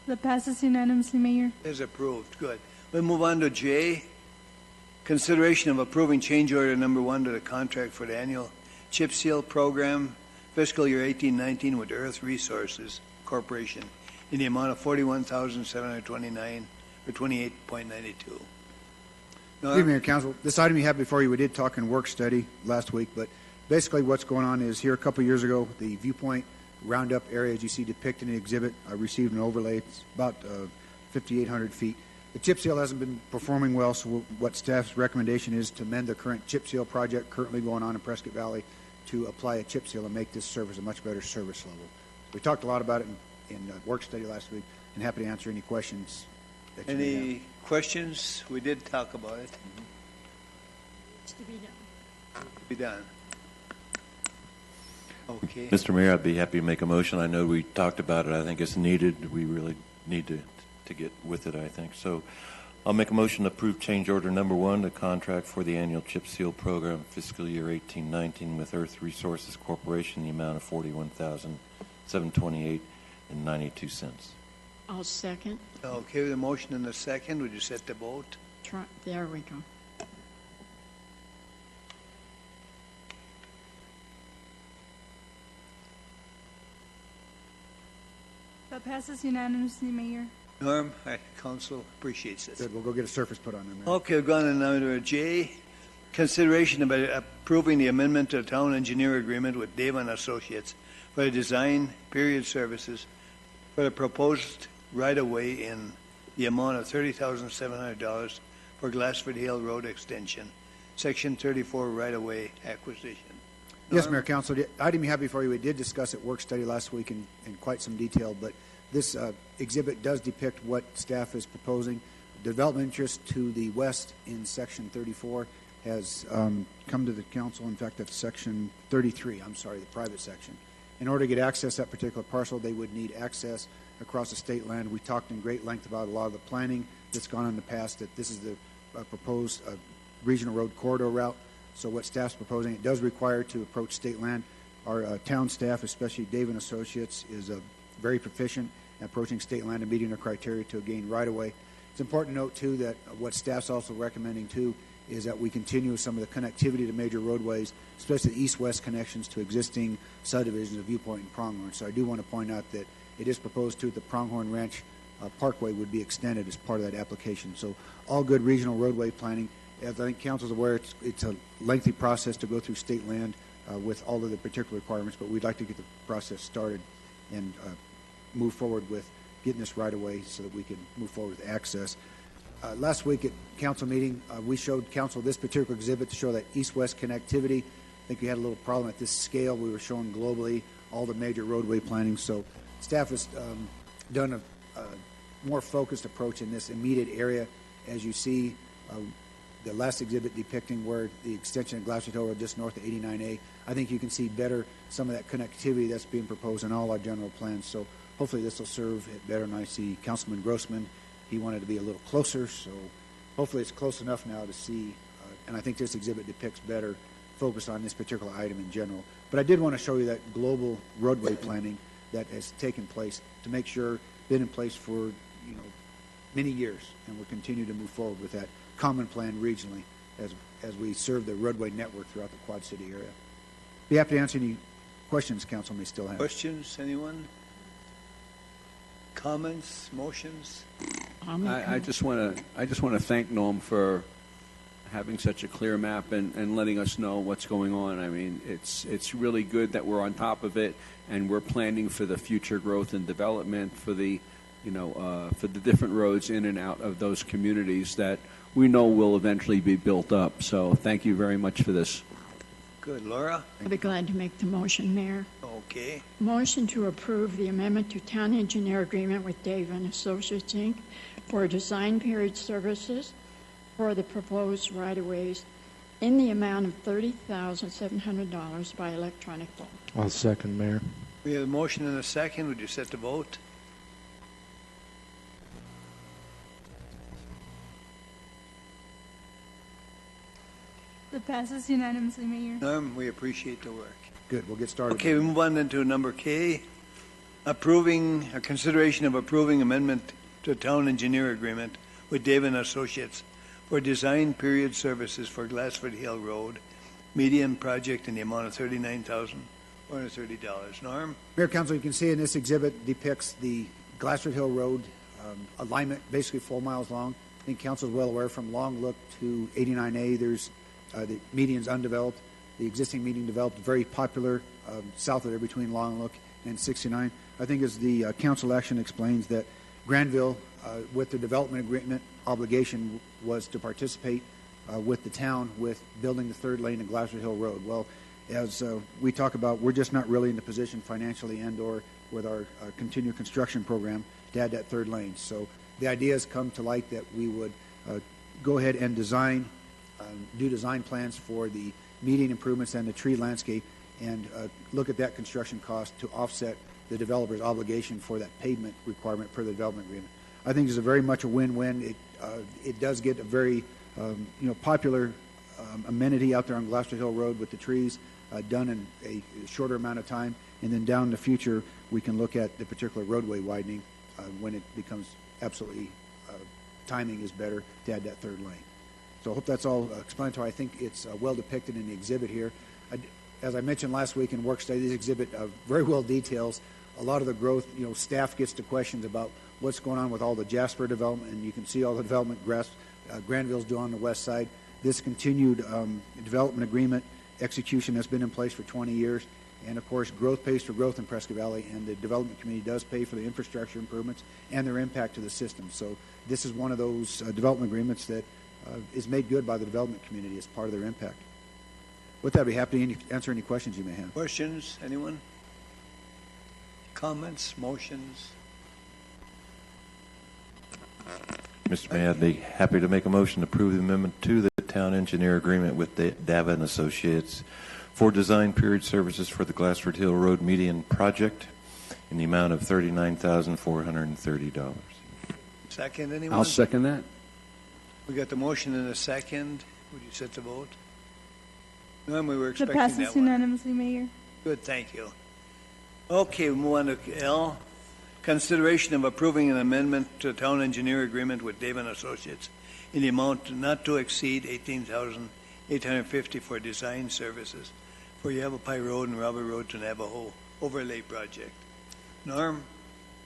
That passes unanimously, Mayor. Is approved. Good. We'll move on to J. Consideration of approving change order number 1 to the contract for the annual chip seal program fiscal year 18-19 with Earth Resources Corporation in the amount of $41,729 or 28.92. Good evening, Mayor, Council. This item you have before you, we did talk in work study last week, but basically what's going on is here a couple years ago, the Viewpoint Roundup area, as you see depicted in the exhibit, I received an overlay. It's about 5,800 feet. The chip seal hasn't been performing well, so what staff's recommendation is to amend the current chip seal project currently going on in Prescott Valley to apply a chip seal and make this service a much better service level. We talked a lot about it in work study last week, and happy to answer any questions that you may have. Any questions? We did talk about it. It's to be done. Be done. Okay. Mr. Mayor, I'd be happy to make a motion. I know we talked about it. I think it's needed. We really need to get with it, I think. So I'll make a motion to approve change order number 1, the contract for the annual chip seal program fiscal year 18-19 with Earth Resources Corporation, the amount of $41,728.92. I'll second. Okay, with a motion and a second, would you set the vote? There we go. That passes unanimously, Mayor. Norm, council appreciates it. Good, we'll go get a surface put on there, Mayor. Okay, we've gone on now to J. Consideration about approving the amendment to the town engineer agreement with Davin Associates for the design period services for the proposed right-of-way in the amount of $30,700 for Glassford Hill Road extension, Section 34 right-of-way acquisition. Yes, Mayor, Council. The item you have before you, we did discuss at work study last week in quite some detail, but this exhibit does depict what staff is proposing. Development interest to the west in Section 34 has come to the council. In fact, that's Section 33, I'm sorry, the private section. In order to get access to that particular parcel, they would need access across the state land. We talked in great length about a lot of the planning that's gone on in the past, that this is the proposed regional road corridor route. So what staff's proposing, it does require to approach state land. Our town staff, especially Davin Associates, is very proficient at approaching state land and meeting their criteria to gain right-of-way. It's important to note, too, that what staff's also recommending, too, is that we continue some of the connectivity to major roadways, especially the east-west connections to existing subdivisions of Viewpoint and Pronghorn. So I do want to point out that it is proposed, too, the Pronghorn Ranch Parkway would be extended as part of that application. So all good regional roadway planning. As I think Council's aware, it's a lengthy process to go through state land with all of the particular requirements, but we'd like to get the process started and move forward with getting this right away so that we can move forward with access. Last week at council meeting, we showed council this particular exhibit to show that east-west connectivity think we had a little problem at this scale. We were showing globally all the major roadway planning. So staff has done a more focused approach in this immediate area. As you see, the last exhibit depicting where the extension of Glacier Hill Road just north of 89A, I think you can see better some of that connectivity that's being proposed in all our general plans. So hopefully this will serve it better. And I see Councilman Grossman, he wanted to be a little closer, so hopefully it's close enough now to see. And I think this exhibit depicts better focus on this particular item in general. But I did want to show you that global roadway planning that has taken place to make sure been in place for many years, and we'll continue to move forward with that common plan regionally as we serve the roadway network throughout the Quad City area. Be happy to answer any questions council may still have. Questions, anyone? Comments, motions? I just want to thank Norm for having such a clear map and letting us know what's going on. I mean, it's really good that we're on top of it, and we're planning for the future growth and development for the for the different roads in and out of those communities that we know will eventually be built up. So thank you very much for this. Good. Laura? I'd be glad to make the motion, Mayor. Okay. Motion to approve the amendment to town engineer agreement with Dave and Associates, Inc. for design period services for the proposed right-of-ways in the amount of $30,700 by electronic vote. I'll second, Mayor. We have a motion and a second. Would you set the vote? It passes unanimously, Mayor. Norm, we appreciate the work. Good. We'll get started. Okay, we move on then to number K, consideration of approving amendment to town engineer agreement with Dave and Associates for design period services for Glassford Hill Road median project in the amount of $39,430. Norm? Mayor, Council, you can see in this exhibit depicts the Glassford Hill Road alignment, basically 4 miles long. I think Council is well aware from Long Look to 89A, there's the median's undeveloped. The existing median developed, very popular south of there between Long Look and 69. I think as the council action explains that Granville, with the development agreement obligation, was to participate with the town with building the third lane of Glassford Hill Road. Well, as we talk about, we're just not really in the position financially and or with our continued construction program to add that third lane. So the idea has come to light that we would go ahead and do design plans for the median improvements and the tree landscape and look at that construction cost to offset the developer's obligation for that pavement requirement per the development agreement. I think it's a very much a win-win. It does get a very popular amenity out there on Glassford Hill Road with the trees done in a shorter amount of time, and then down in the future we can look at the particular roadway widening when it becomes absolutely timing is better to add that third lane. So I hope that's all explanatory. I think it's well depicted in the exhibit here. As I mentioned last week in work study, this exhibit very well details a lot of the growth. Staff gets to questions about what's going on with all the Jasper development, and you can see all the development Granville's doing on the west side. This continued development agreement execution has been in place for 20 years. And, of course, growth pays for growth in Prescott Valley, and the development community does pay for the infrastructure improvements and their impact to the system. So this is one of those development agreements that is made good by the development community as part of their impact. With that, I'd be happy to answer any questions you may have. Questions, anyone? Comments, motions? Mr. Mayor, I'd be happy to make a motion to approve the amendment to the town engineer agreement with Dava and Associates for design period services for the Glassford Hill Road median project in the amount of $39,430. Second, anyone? I'll second that. We got the motion and a second. Would you set the vote? No, we were It expecting passes that one. unanimously, Mayor. Good, thank you. Okay, we move on to L. Consideration of approving an amendment to town engineer agreement with Dave and Associates in the amount not to exceed $18,850 for design services for Yavapai Road and Robert Road to Navajo overlay project. Norm?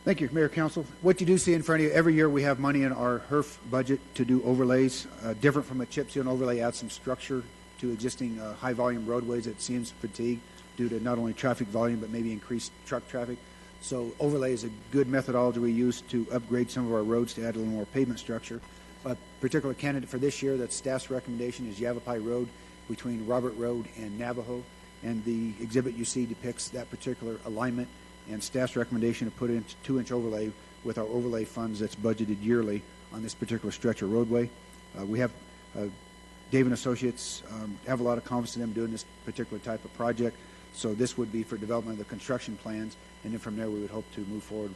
Thank you, Mayor, Council. What you do see in front of you, every year we have money in our HERF budget to do overlays. Different from a chip seal overlay, adds some structure to existing high-volume roadways that seems fatigued due to not only traffic volume but maybe increased truck traffic. So overlay is a good methodology we use to upgrade some of our roads to add a little more pavement structure. A particular candidate for this year, that staff's recommendation, is Yavapai Road between Robert Road and Navajo, and the exhibit you see depicts that particular alignment, and staff's recommendation to put in 2-inch overlay with our overlay funds that's budgeted yearly on this particular stretch of roadway. We have Dave and Associates have a lot of confidence in them doing this particular type of project, so this would be for development of the construction plans, and then from there we would hope to move forward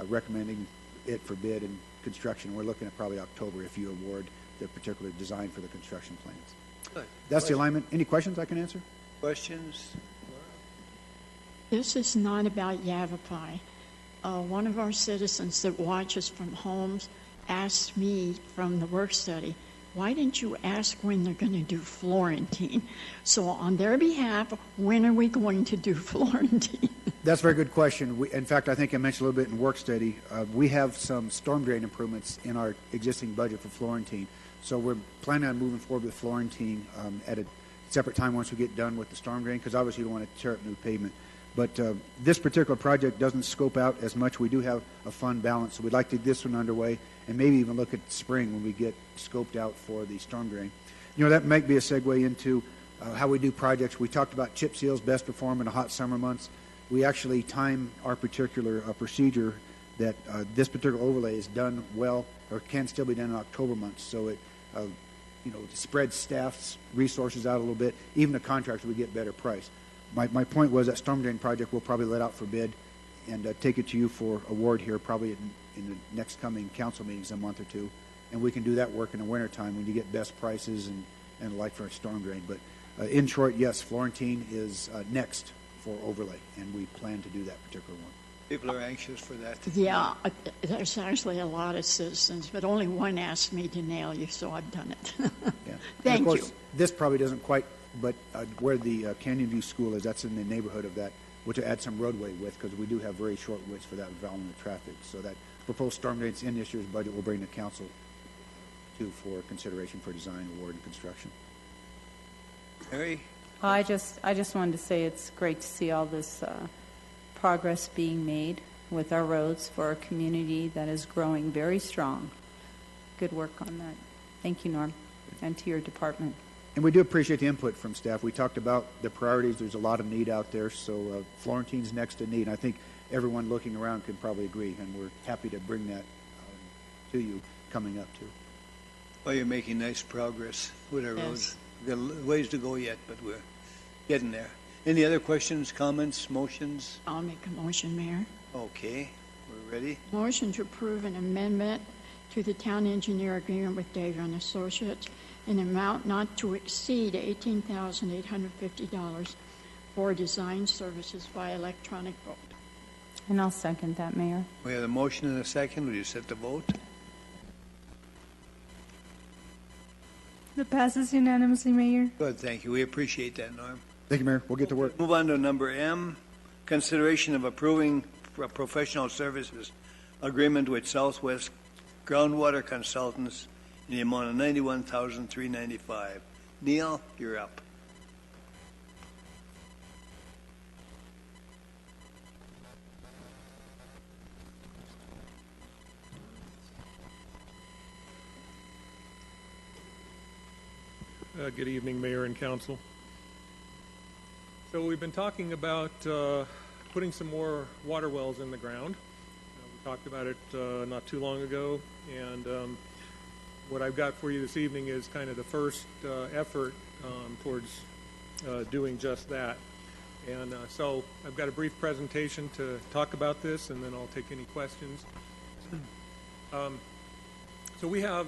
recommending it for bid and construction. We're looking at probably October if you award the particular design for the construction plans. Good. That's the alignment. Any questions I can answer? Questions? This is not about Yavapai. One of our citizens that watches from homes asked me from the work study, why didn't you ask when they're going to do Florentine? So on their behalf, when are we going to do Florentine? That's a very good question. In fact, I think I mentioned a little bit in work study. We have some storm drain improvements in our existing budget for Florentine. So we're planning on moving forward with Florentine at a separate time once we get done with the storm drain, because obviously you don't want to tear up new pavement. But this particular project doesn't scope out as much. We do have a fund balance, so we'd like to get this one underway and maybe even look at spring when we get scoped out for the storm drain. You know, that might be a segue into how we do projects. We talked about chip seals best perform in the hot summer months. We actually time our particular procedure that this particular overlay is done well or can still be done in October months. So it, spreads staff's resources out a little bit. Even the contractors would get better price. My point was that storm drain project we'll probably let out for bid and take it to you for award here probably in the next coming council meetings in a month or two. And we can do that work in the wintertime when you get best prices and the like for a storm drain. But in short, yes, Florentine is next for overlay, and we plan to do that particular one. People are anxious for that. Yeah, there's actually a lot of citizens, but only one asked me to nail you, so I've done it. Yeah. Thank of course, you. This probably doesn't quite, but where the Canyon View School is, that's in the neighborhood of that, which will add some roadway width because we do have very short widths for that volume of traffic. So that proposed storm drains in this year's budget will bring the council to for consideration for design, award, and construction. Harry? I just wanted to say it's great to see all this progress being made with our roads for our community that is growing very strong. Good work on that. Thank you, Norm, and to your department. And we do appreciate the input from staff. We talked about the priorities. There's a lot of need out there, so Florentine's next in need. I think everyone looking around can probably agree, and we're happy to bring that to you coming up, too. Well, you're making nice progress with our roads. We've got a ways to go yet, but we're getting there. Any other questions, comments, motions? I'll make a motion, Mayor. Okay, we're ready. Motion to approve an amendment to the town engineer agreement with Dave and Associates in an amount not to exceed $18,850 for design services by electronic vote. And I'll second that, Mayor. We have a motion and a second. Will you set the vote? It passes unanimously, Mayor. Good, thank you. We appreciate that, Norm. Thank you, Mayor. We'll get to work. Move on to number M, consideration of approving a professional services agreement with Southwest Groundwater Consultants in the amount of $91,395. Neil, you're up. Good evening, Mayor and Council. So we've been talking about putting some more water wells in the ground. We talked about it not too long ago, and what I've got for you this evening is kind of the first effort towards doing just that. And so I've got a brief presentation to talk about this, and then I'll take any questions. So we have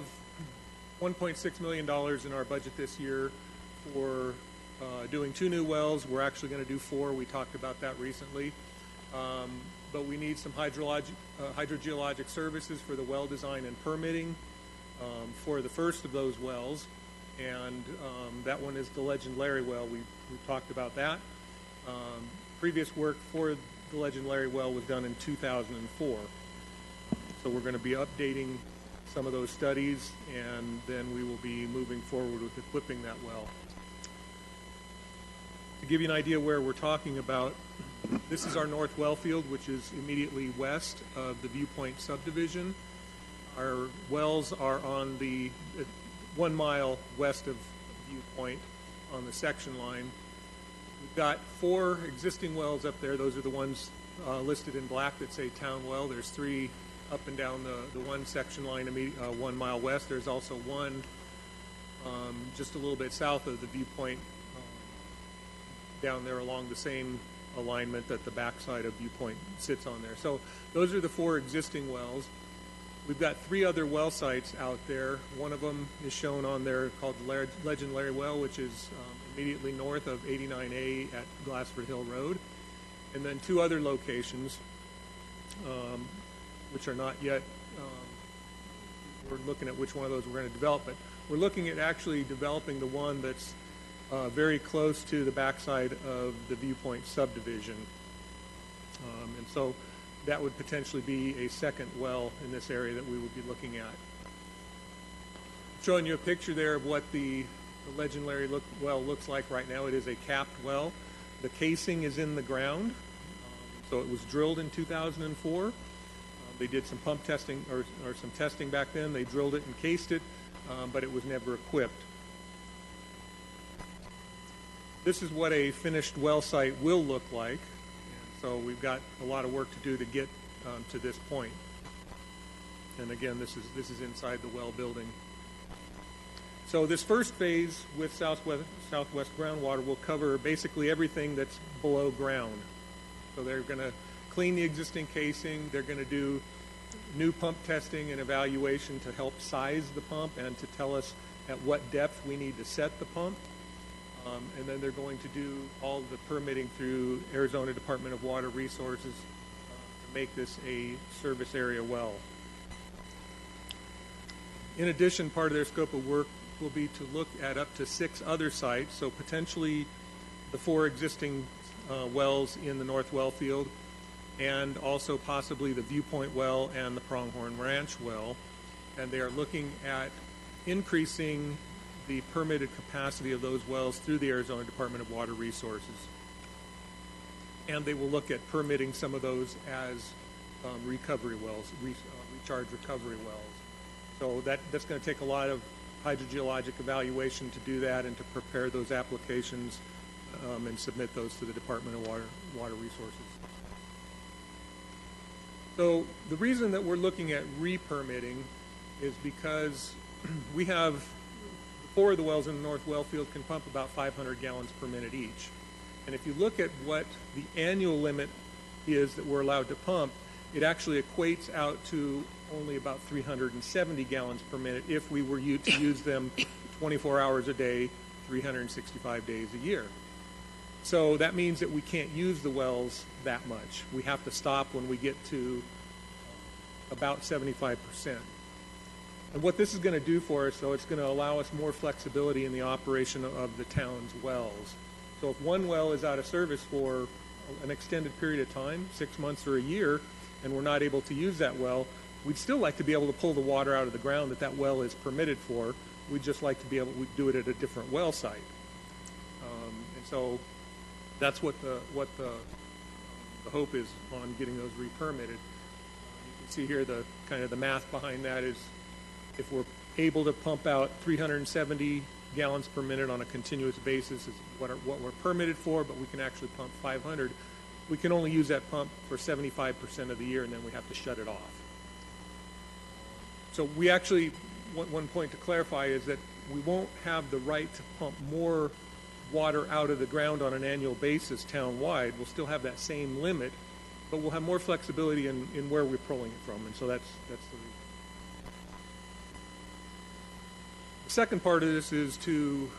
$1.6 million in our budget this year for doing 2 new wells. We're actually going to do 4. We talked about that recently. But we need some hydrogeologic services for the well design and permitting for the first of those wells. And that one is the Legend Larry well. We talked about that. Previous work for the Legend Larry well was done in 2004. So we're going to be updating some of those studies, and then we will be moving forward with equipping that well. To give you an idea where we're talking about, this is our north well field, which is immediately west of the Viewpoint subdivision. Our wells are on the 1 mile west of Viewpoint on the section line. We've got 4 existing wells up there. Those are the ones listed in black that say town well. There's 3 up and down the one section line 1 mile west. There's also one just a little bit south of the viewpoint down there along the same alignment that the backside of viewpoint sits on there. So those are the 4 existing wells. We've got 3 other well sites out there. One of them is shown on there called the Legend Larry Well, which is immediately north of 89A at Glassford Hill Road. And then 2 other locations, which are not yet, we're looking at which one of those we're going to develop, but we're looking at actually developing the one that's very close to the backside of the Viewpoint subdivision. And so that would potentially be a second well in this area that we would be looking at. Showing you a picture there of what the Legend Larry well looks like right now. It is a capped well. The casing is in the ground. So it was drilled in 2004. They did some pump testing or some testing back then. They drilled it and cased it, but it was never equipped. This is what a finished well site will look like. So we've got a lot of work to do to get to this point. And again, this is inside the well building. So this first phase with Southwest Groundwater will cover basically everything that's below ground. So they're going to clean the existing casing. They're going to do new pump testing and evaluation to help size the pump and to tell us at what depth we need to set the pump. And then they're going to do all the permitting through Arizona Department of Water Resources to make this a service area well. In addition, part of their scope of work will be to look at up to 6 other sites, so potentially the 4 existing wells in the North Well Field, and also possibly the Viewpoint Well and the Pronghorn Ranch Well. And they are looking at increasing the permitted capacity of those wells through the Arizona Department of Water Resources. And they will look at permitting some of those as recovery wells, recharge recovery wells. So that's going to take a lot of hydrogeologic evaluation to do that and to prepare those applications and submit those to the Department of Water Resources. So the reason that we're looking at re-permitting is because we have 4 of the wells in the North Well Field can pump about 500 gallons per minute each. And if you look at what the annual limit is that we're allowed to pump, it actually equates out to only about 370 gallons per minute if we were to use them 24 hours a day, 365 days a year. So that means that we can't use the wells that much. We have to stop when we get to about 75%. And what this is going to do for us, though, it's going to allow us more flexibility in the operation of the town's wells. So if one well is out of service for an extended period of time, 6 months or a year, and we're not able to use that well, we'd still like to be able to pull the water out of the ground that well is permitted for. We'd just like to be able to do it at a different well site. And so that's what the hope is on getting those re-permitted. You can see here the kind of the math behind that is if we're able to pump out 370 gallons per minute on a continuous basis is what we're permitted for, but we can actually pump 500. We can only use that pump for 75% of the year, and then we have to shut it off. So we actually, one point to clarify is that we won't have the right to pump more water out of the ground on an annual basis town-wide. We'll still have that same limit, but we'll have more flexibility in where we're pulling it from, and so that's the reason. The second part of this is to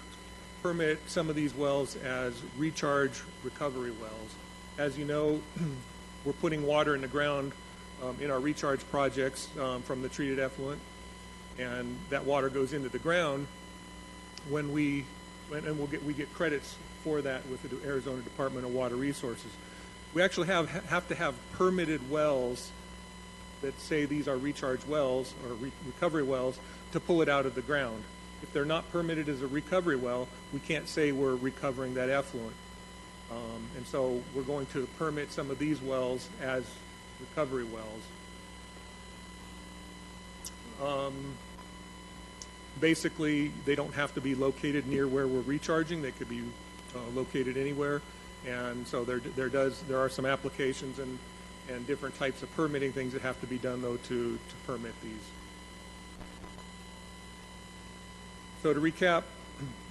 permit some of these wells as recharge recovery wells. As you know, we're putting water in the ground in our recharge projects from the treated effluent, and that water goes into the ground when we get credits for that with the Arizona Department of Water Resources. We actually have to have permitted wells that say these are recharge wells or recovery wells to pull it out of the ground. If they're not permitted as a recovery well, we can't say we're recovering that effluent. And so we're going to permit some of these wells as recovery wells. Basically, they don't have to be located near where we're recharging. They could be located anywhere. And so there are some applications and different types of permitting things that have to be done, though, to permit these. So to recap,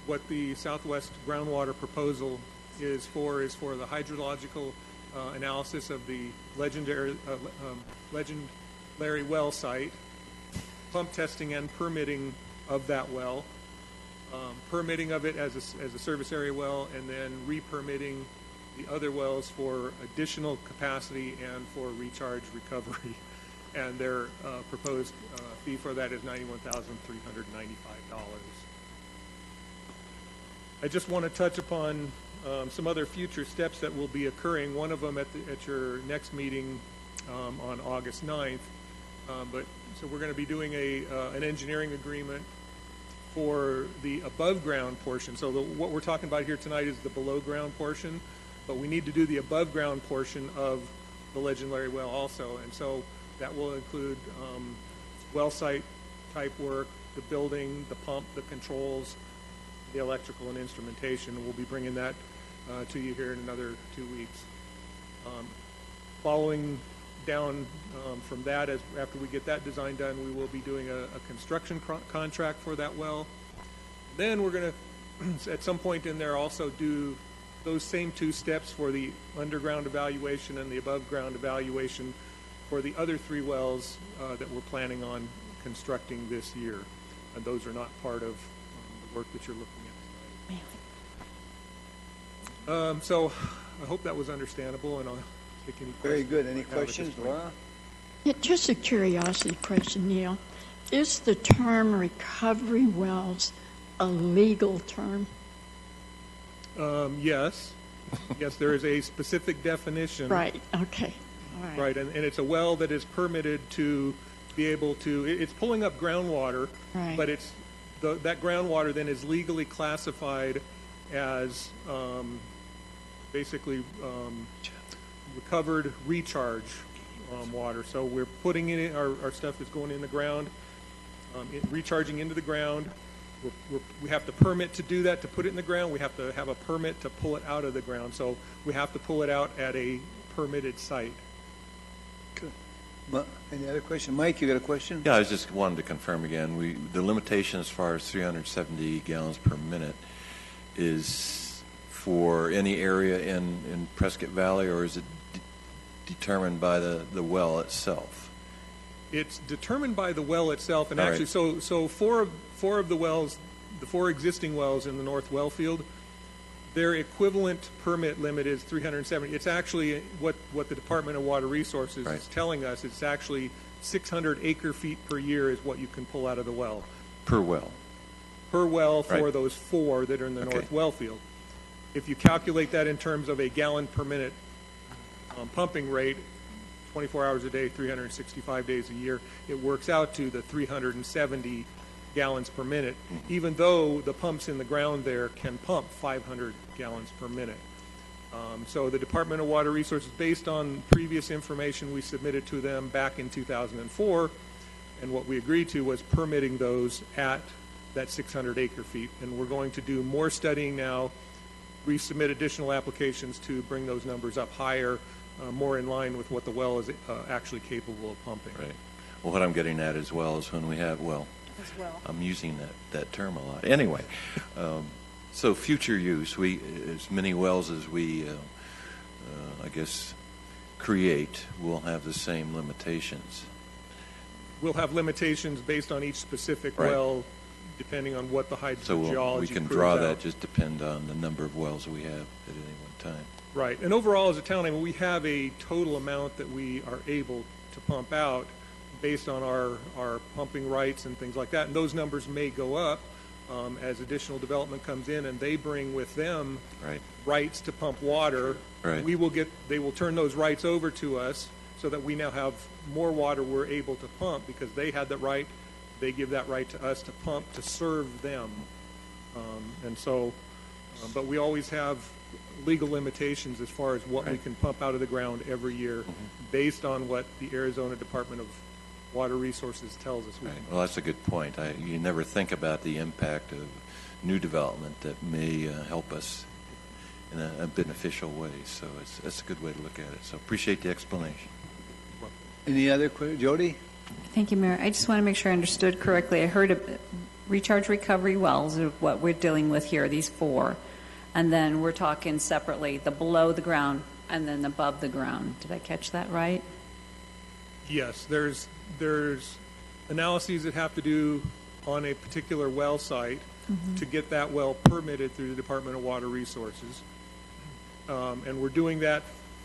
what the Southwest groundwater proposal is for the hydrological analysis of the legendary well site, pump testing and permitting of that well, permitting of it as a service area well, and then re-permitting the other wells for additional capacity and for recharge recovery. And their proposed fee for that is $91,395. I just want to touch upon some other future steps that will be occurring. One of them at your next meeting on August 9th. So we're going to be doing an engineering agreement for the above ground portion. So what we're talking about here tonight is the below ground portion, but we need to do the above ground portion of the legendary well also. And so that will include well site type work, the building, the pump, the controls, the electrical and instrumentation. We'll be bringing that to you here in another 2 weeks. Following down from that, after we get that design done, we will be doing a construction contract for that well. Then we're going to, at some point in there, also do those same 2 steps for the underground evaluation and the above ground evaluation for the other 3 wells that we're planning on constructing this year. And those are not part of the work that you're looking at tonight. So I hope that was understandable, and I'll take any questions. Very good. Any questions, Laura? Yeah, just a curiosity question, Neil. Is the term recovery wells a legal term? Yes. Yes, there is a specific definition. Right, okay. All right. Right, and it's a well that is permitted to be able to, it's pulling up groundwater, right. But it's that groundwater then is legally classified as basically recovered recharge water. So we're putting in it, our stuff is going in the ground, recharging into the ground. We have to permit to do that, to put it in the ground. We have to have a permit to pull it out of the ground. So we have to pull it out at a permitted site. Good. Any other question? Mike, you got a question? Yeah, I just wanted to confirm again. The limitation as far as 370 gallons per minute is for any area in Prescott Valley, or is it determined by the well itself? It's determined by the well itself, and All actually, right. so four of the wells, the 4 existing wells in the North Well Field, their equivalent permit limit is 370. It's actually what the Department of Water Resources is telling us. It's actually 600 acre-feet per year is what you can pull out of the well. Per well? Per well for Right. those 4 that are in the Okay. North Well Field. If you calculate that in terms of a gallon per minute pumping rate, 24 hours a day, 365 days a year, it works out to the 370 gallons per minute, even though the pumps in the ground there can pump 500 gallons per minute. So the Department of Water Resources, based on previous information we submitted to them back in 2004, and what we agreed to was permitting those at that 600 acre feet. And we're going to do more studying now, resubmit additional applications to bring those numbers up higher, more in line with what the well is actually capable of pumping. Right. Well, what I'm getting at as well is when we have, I'm using that term a lot. Anyway, so future use, as many wells as we, I guess, create, will have the same limitations. We'll have limitations based on each specific Right. well, depending on what the hydrogeology So we can proves draw out. that, just depend on the number of wells we have at any one time. Right, and overall as a town, I mean, we have a total amount that we are able to pump out based on our pumping rights and things like that, and those numbers may go up as additional development comes in, and they bring with them rights to pump water. Right. They will turn those rights over to us so that we now have more water we're able to pump because they had the right. They give that right to us to pump to serve them, and so, but we always have legal limitations as far as what we can pump out of the ground every year based on what the Arizona Department of Water Resources tells us we Right. can. Well, that's a good point. You never think about the impact of new development that may help us in a beneficial way. So it's a good way to look at it. So appreciate the explanation. Any other questions? Jody? Thank you, Mayor. I just want to make sure I understood correctly. I heard recharge recovery wells are what we're dealing with here, these 4. And then we're talking separately, the below the ground and then above the ground. Did I catch that right? Yes, there's analyses that have to do on a particular well site to get that well permitted through the Department of Water Resources. And we're doing that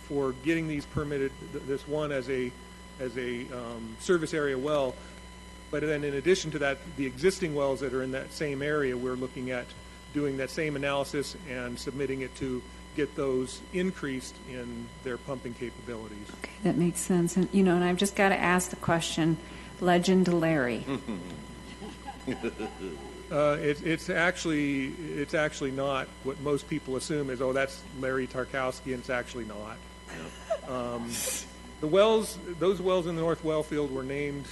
for getting these permitted, this one as a service area well. But then in addition to that, the existing wells that are in that same area, we're looking at doing that same analysis and submitting it to get those increased in their pumping capabilities. Okay, that makes sense. And, and I've just got to ask the question, Legend Larry. It's actually not what most people assume is, that's Larry Tarkowski, and it's actually not. Those wells in the North Well Field were named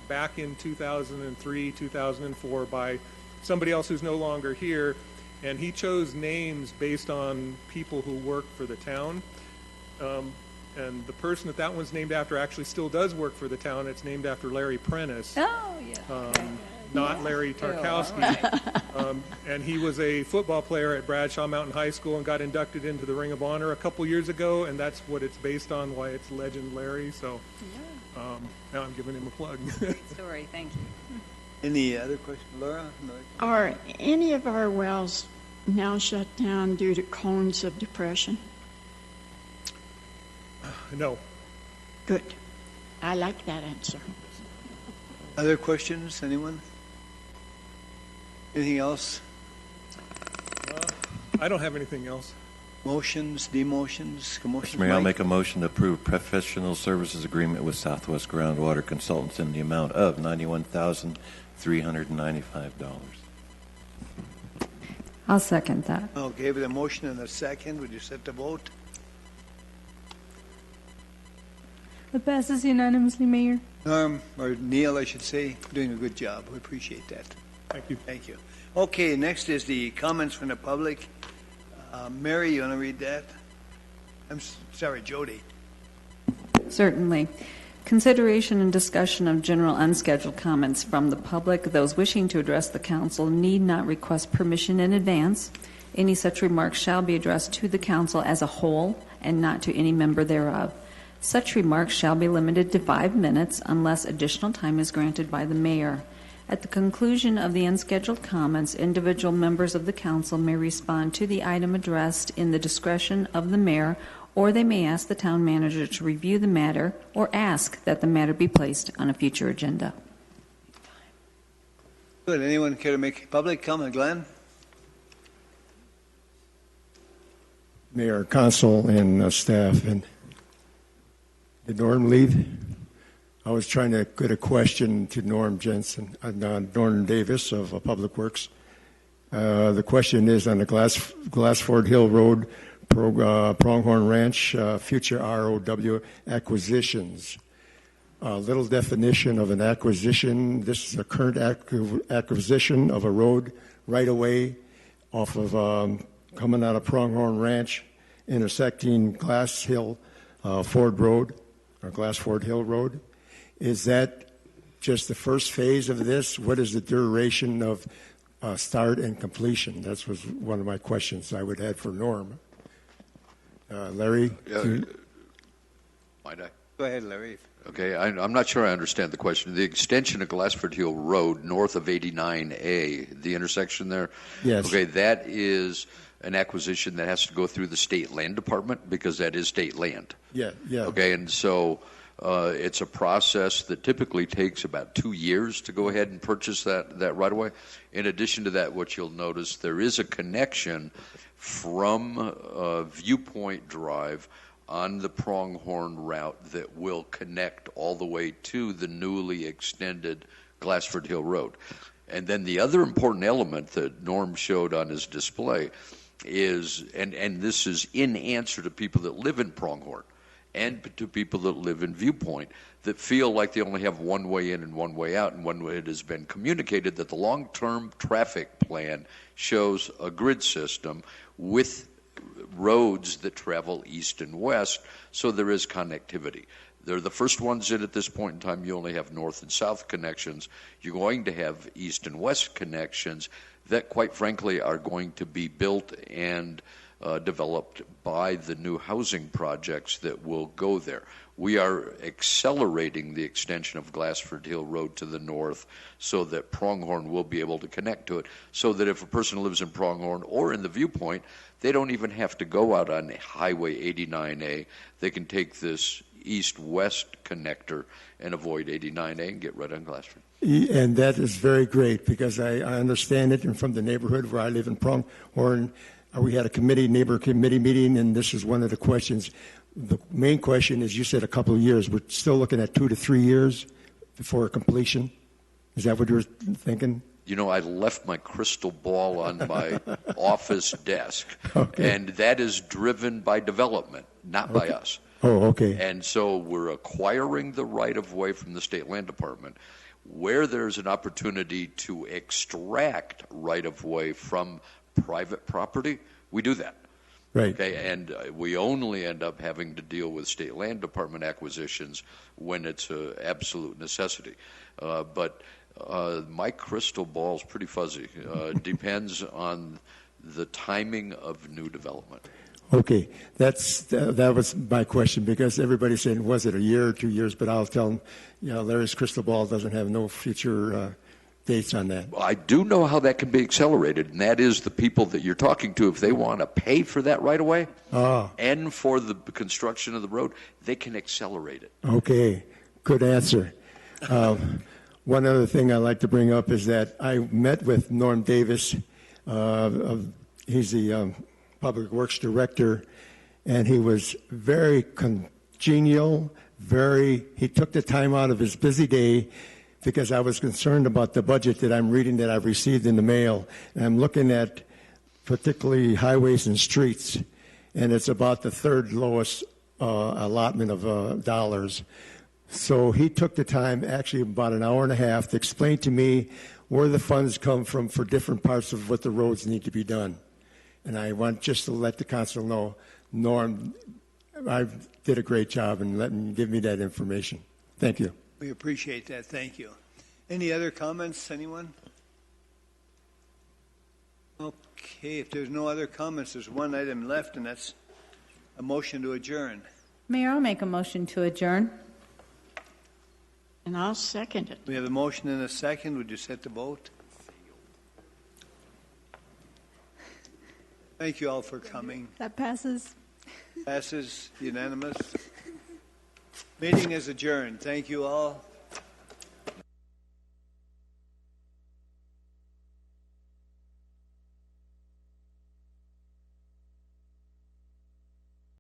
back in 2003, 2004 by somebody else who's no longer here, and he chose names based on people who work for the town. And the person that one's named after actually still does work for the town. It's named after Larry Prentice. Oh, yeah. Not Larry Tarkowski. And he was a football player at Bradshaw Mountain High School and got inducted into the Ring of Honor a couple years ago, and that's what it's based on, why it's Legend Larry. So now I'm giving him a plug. Great story. Thank you. Any other questions? Laura? No. Are any of our wells now shut down due to cones of depression? No. Good. I like that answer. Other questions? Anyone? Anything else? I don't have anything else. Motions, demotions, commotions? Mayor, I'll Mike? make a motion to approve professional services agreement with Southwest Groundwater Consultants in the amount of $91,395. I'll second that. Okay, with a motion and a second, would you set the vote? It passes unanimously, Mayor. Norm, or Neil, I should say, doing a good job. We appreciate that. Thank you. Thank you. Okay, next is the comments from the public. Mary, you want to read that? Sorry, Jody. Certainly. Consideration and discussion of general unscheduled comments from the public. Those wishing to address the council need not request permission in advance. Any such remarks shall be addressed to the council as a whole and not to any member thereof. Such remarks shall be limited to 5 minutes unless additional time is granted by the mayor. At the conclusion of the unscheduled comments, individual members of the council may respond to the item addressed in the discretion of the mayor, or they may ask the town manager to review the matter or ask that the matter be placed on a future agenda. Good. Anyone care to make public comment? Glenn? Mayor, council, and staff. And did Norm leave? I was trying to get a question to Norm Davis of Public Works. The question is on the Glassford Hill Road, Pronghorn Ranch, future ROW acquisitions. Little definition of an acquisition. This is a current acquisition of a road right away off of coming out of Pronghorn Ranch, intersecting Glassford Hill Road. Is that just the first phase of this? What is the duration of start and completion? That was one of my questions I would have for Norm. Larry? Might I? Go ahead, Larry. Okay, I'm not sure I understand the question. The extension of Glassford Hill Road north of 89A, the intersection there? Yes. Okay, that is an acquisition that has to go through the state land department because that is state land. Yeah. Okay, and so it's a process that typically takes about 2 years to go ahead and purchase that right away. In addition to that, what you'll notice, there is a connection from Viewpoint Drive on the Pronghorn route that will connect all the way to the newly extended Glassford Hill Road. And then the other important element that Norm showed on his display is, and this is in answer to people that live in Pronghorn, and to people that live in Viewpoint that feel like they only have one way in and one way out. And when it has been communicated that the long-term traffic plan shows a grid system with roads that travel east and west, so there is connectivity. They're the first ones in at this point in time. You only have north and south connections. You're going to have east and west connections that, quite frankly, are going to be built and developed by the new housing projects that will go there. We are accelerating the extension of Glassford Hill Road to the north so that Pronghorn will be able to connect to it, so that if a person lives in Pronghorn or in the Viewpoint, they don't even have to go out on Highway 89A. They can take this east-west connector and avoid 89A and get right on Glassford. And that is very great because I understand it, and from the neighborhood where I live in Pronghorn, we had a neighbor committee meeting, and this is one of the questions. The main question is, you said a couple of years. We're still looking at 2 to 3 years before completion. Is that what you were thinking? You know, I left my crystal ball on my office desk, Okay. and that is driven by development, not by us. Oh, okay. And so we're acquiring the right-of-way from the State Land Department. Where there's an opportunity to extract right-of-way from private property, we do that. Right. Okay, and we only end up having to deal with State Land Department acquisitions when it's an absolute necessity. But my crystal ball is pretty fuzzy. Depends on the timing of new development. Okay, that was my question, because everybody's saying, was it a year or 2 years? But I'll tell them, Larry's crystal ball doesn't have no future dates on that. I do know how that can be accelerated, and that is the people that you're talking to, if they want to pay for that right away and for the construction of the road, they can accelerate it. Okay, good answer. One other thing I'd like to bring up is that I met with Norm Davis. He's the Public Works Director, and he was very congenial, he took the time out of his busy day, because I was concerned about the budget that I'm reading that I've received in the mail. And I'm looking at particularly highways and streets, and it's about the third lowest allotment of dollars. So he took the time, actually about an hour and a half, to explain to me where the funds come from for different parts of what the roads need to be done. And I want just to let the council know, Norm, I did a great job in give me that information. Thank you. We appreciate that. Thank you. Any other comments, anyone? Okay, if there's no other comments, there's one item left, and that's a motion to adjourn. Mayor, I'll make a motion to adjourn. And I'll second it. We have a motion and a second. Would you set the vote? Thank you all for coming. That passes. Passes unanimous. Meeting is adjourned. Thank you all.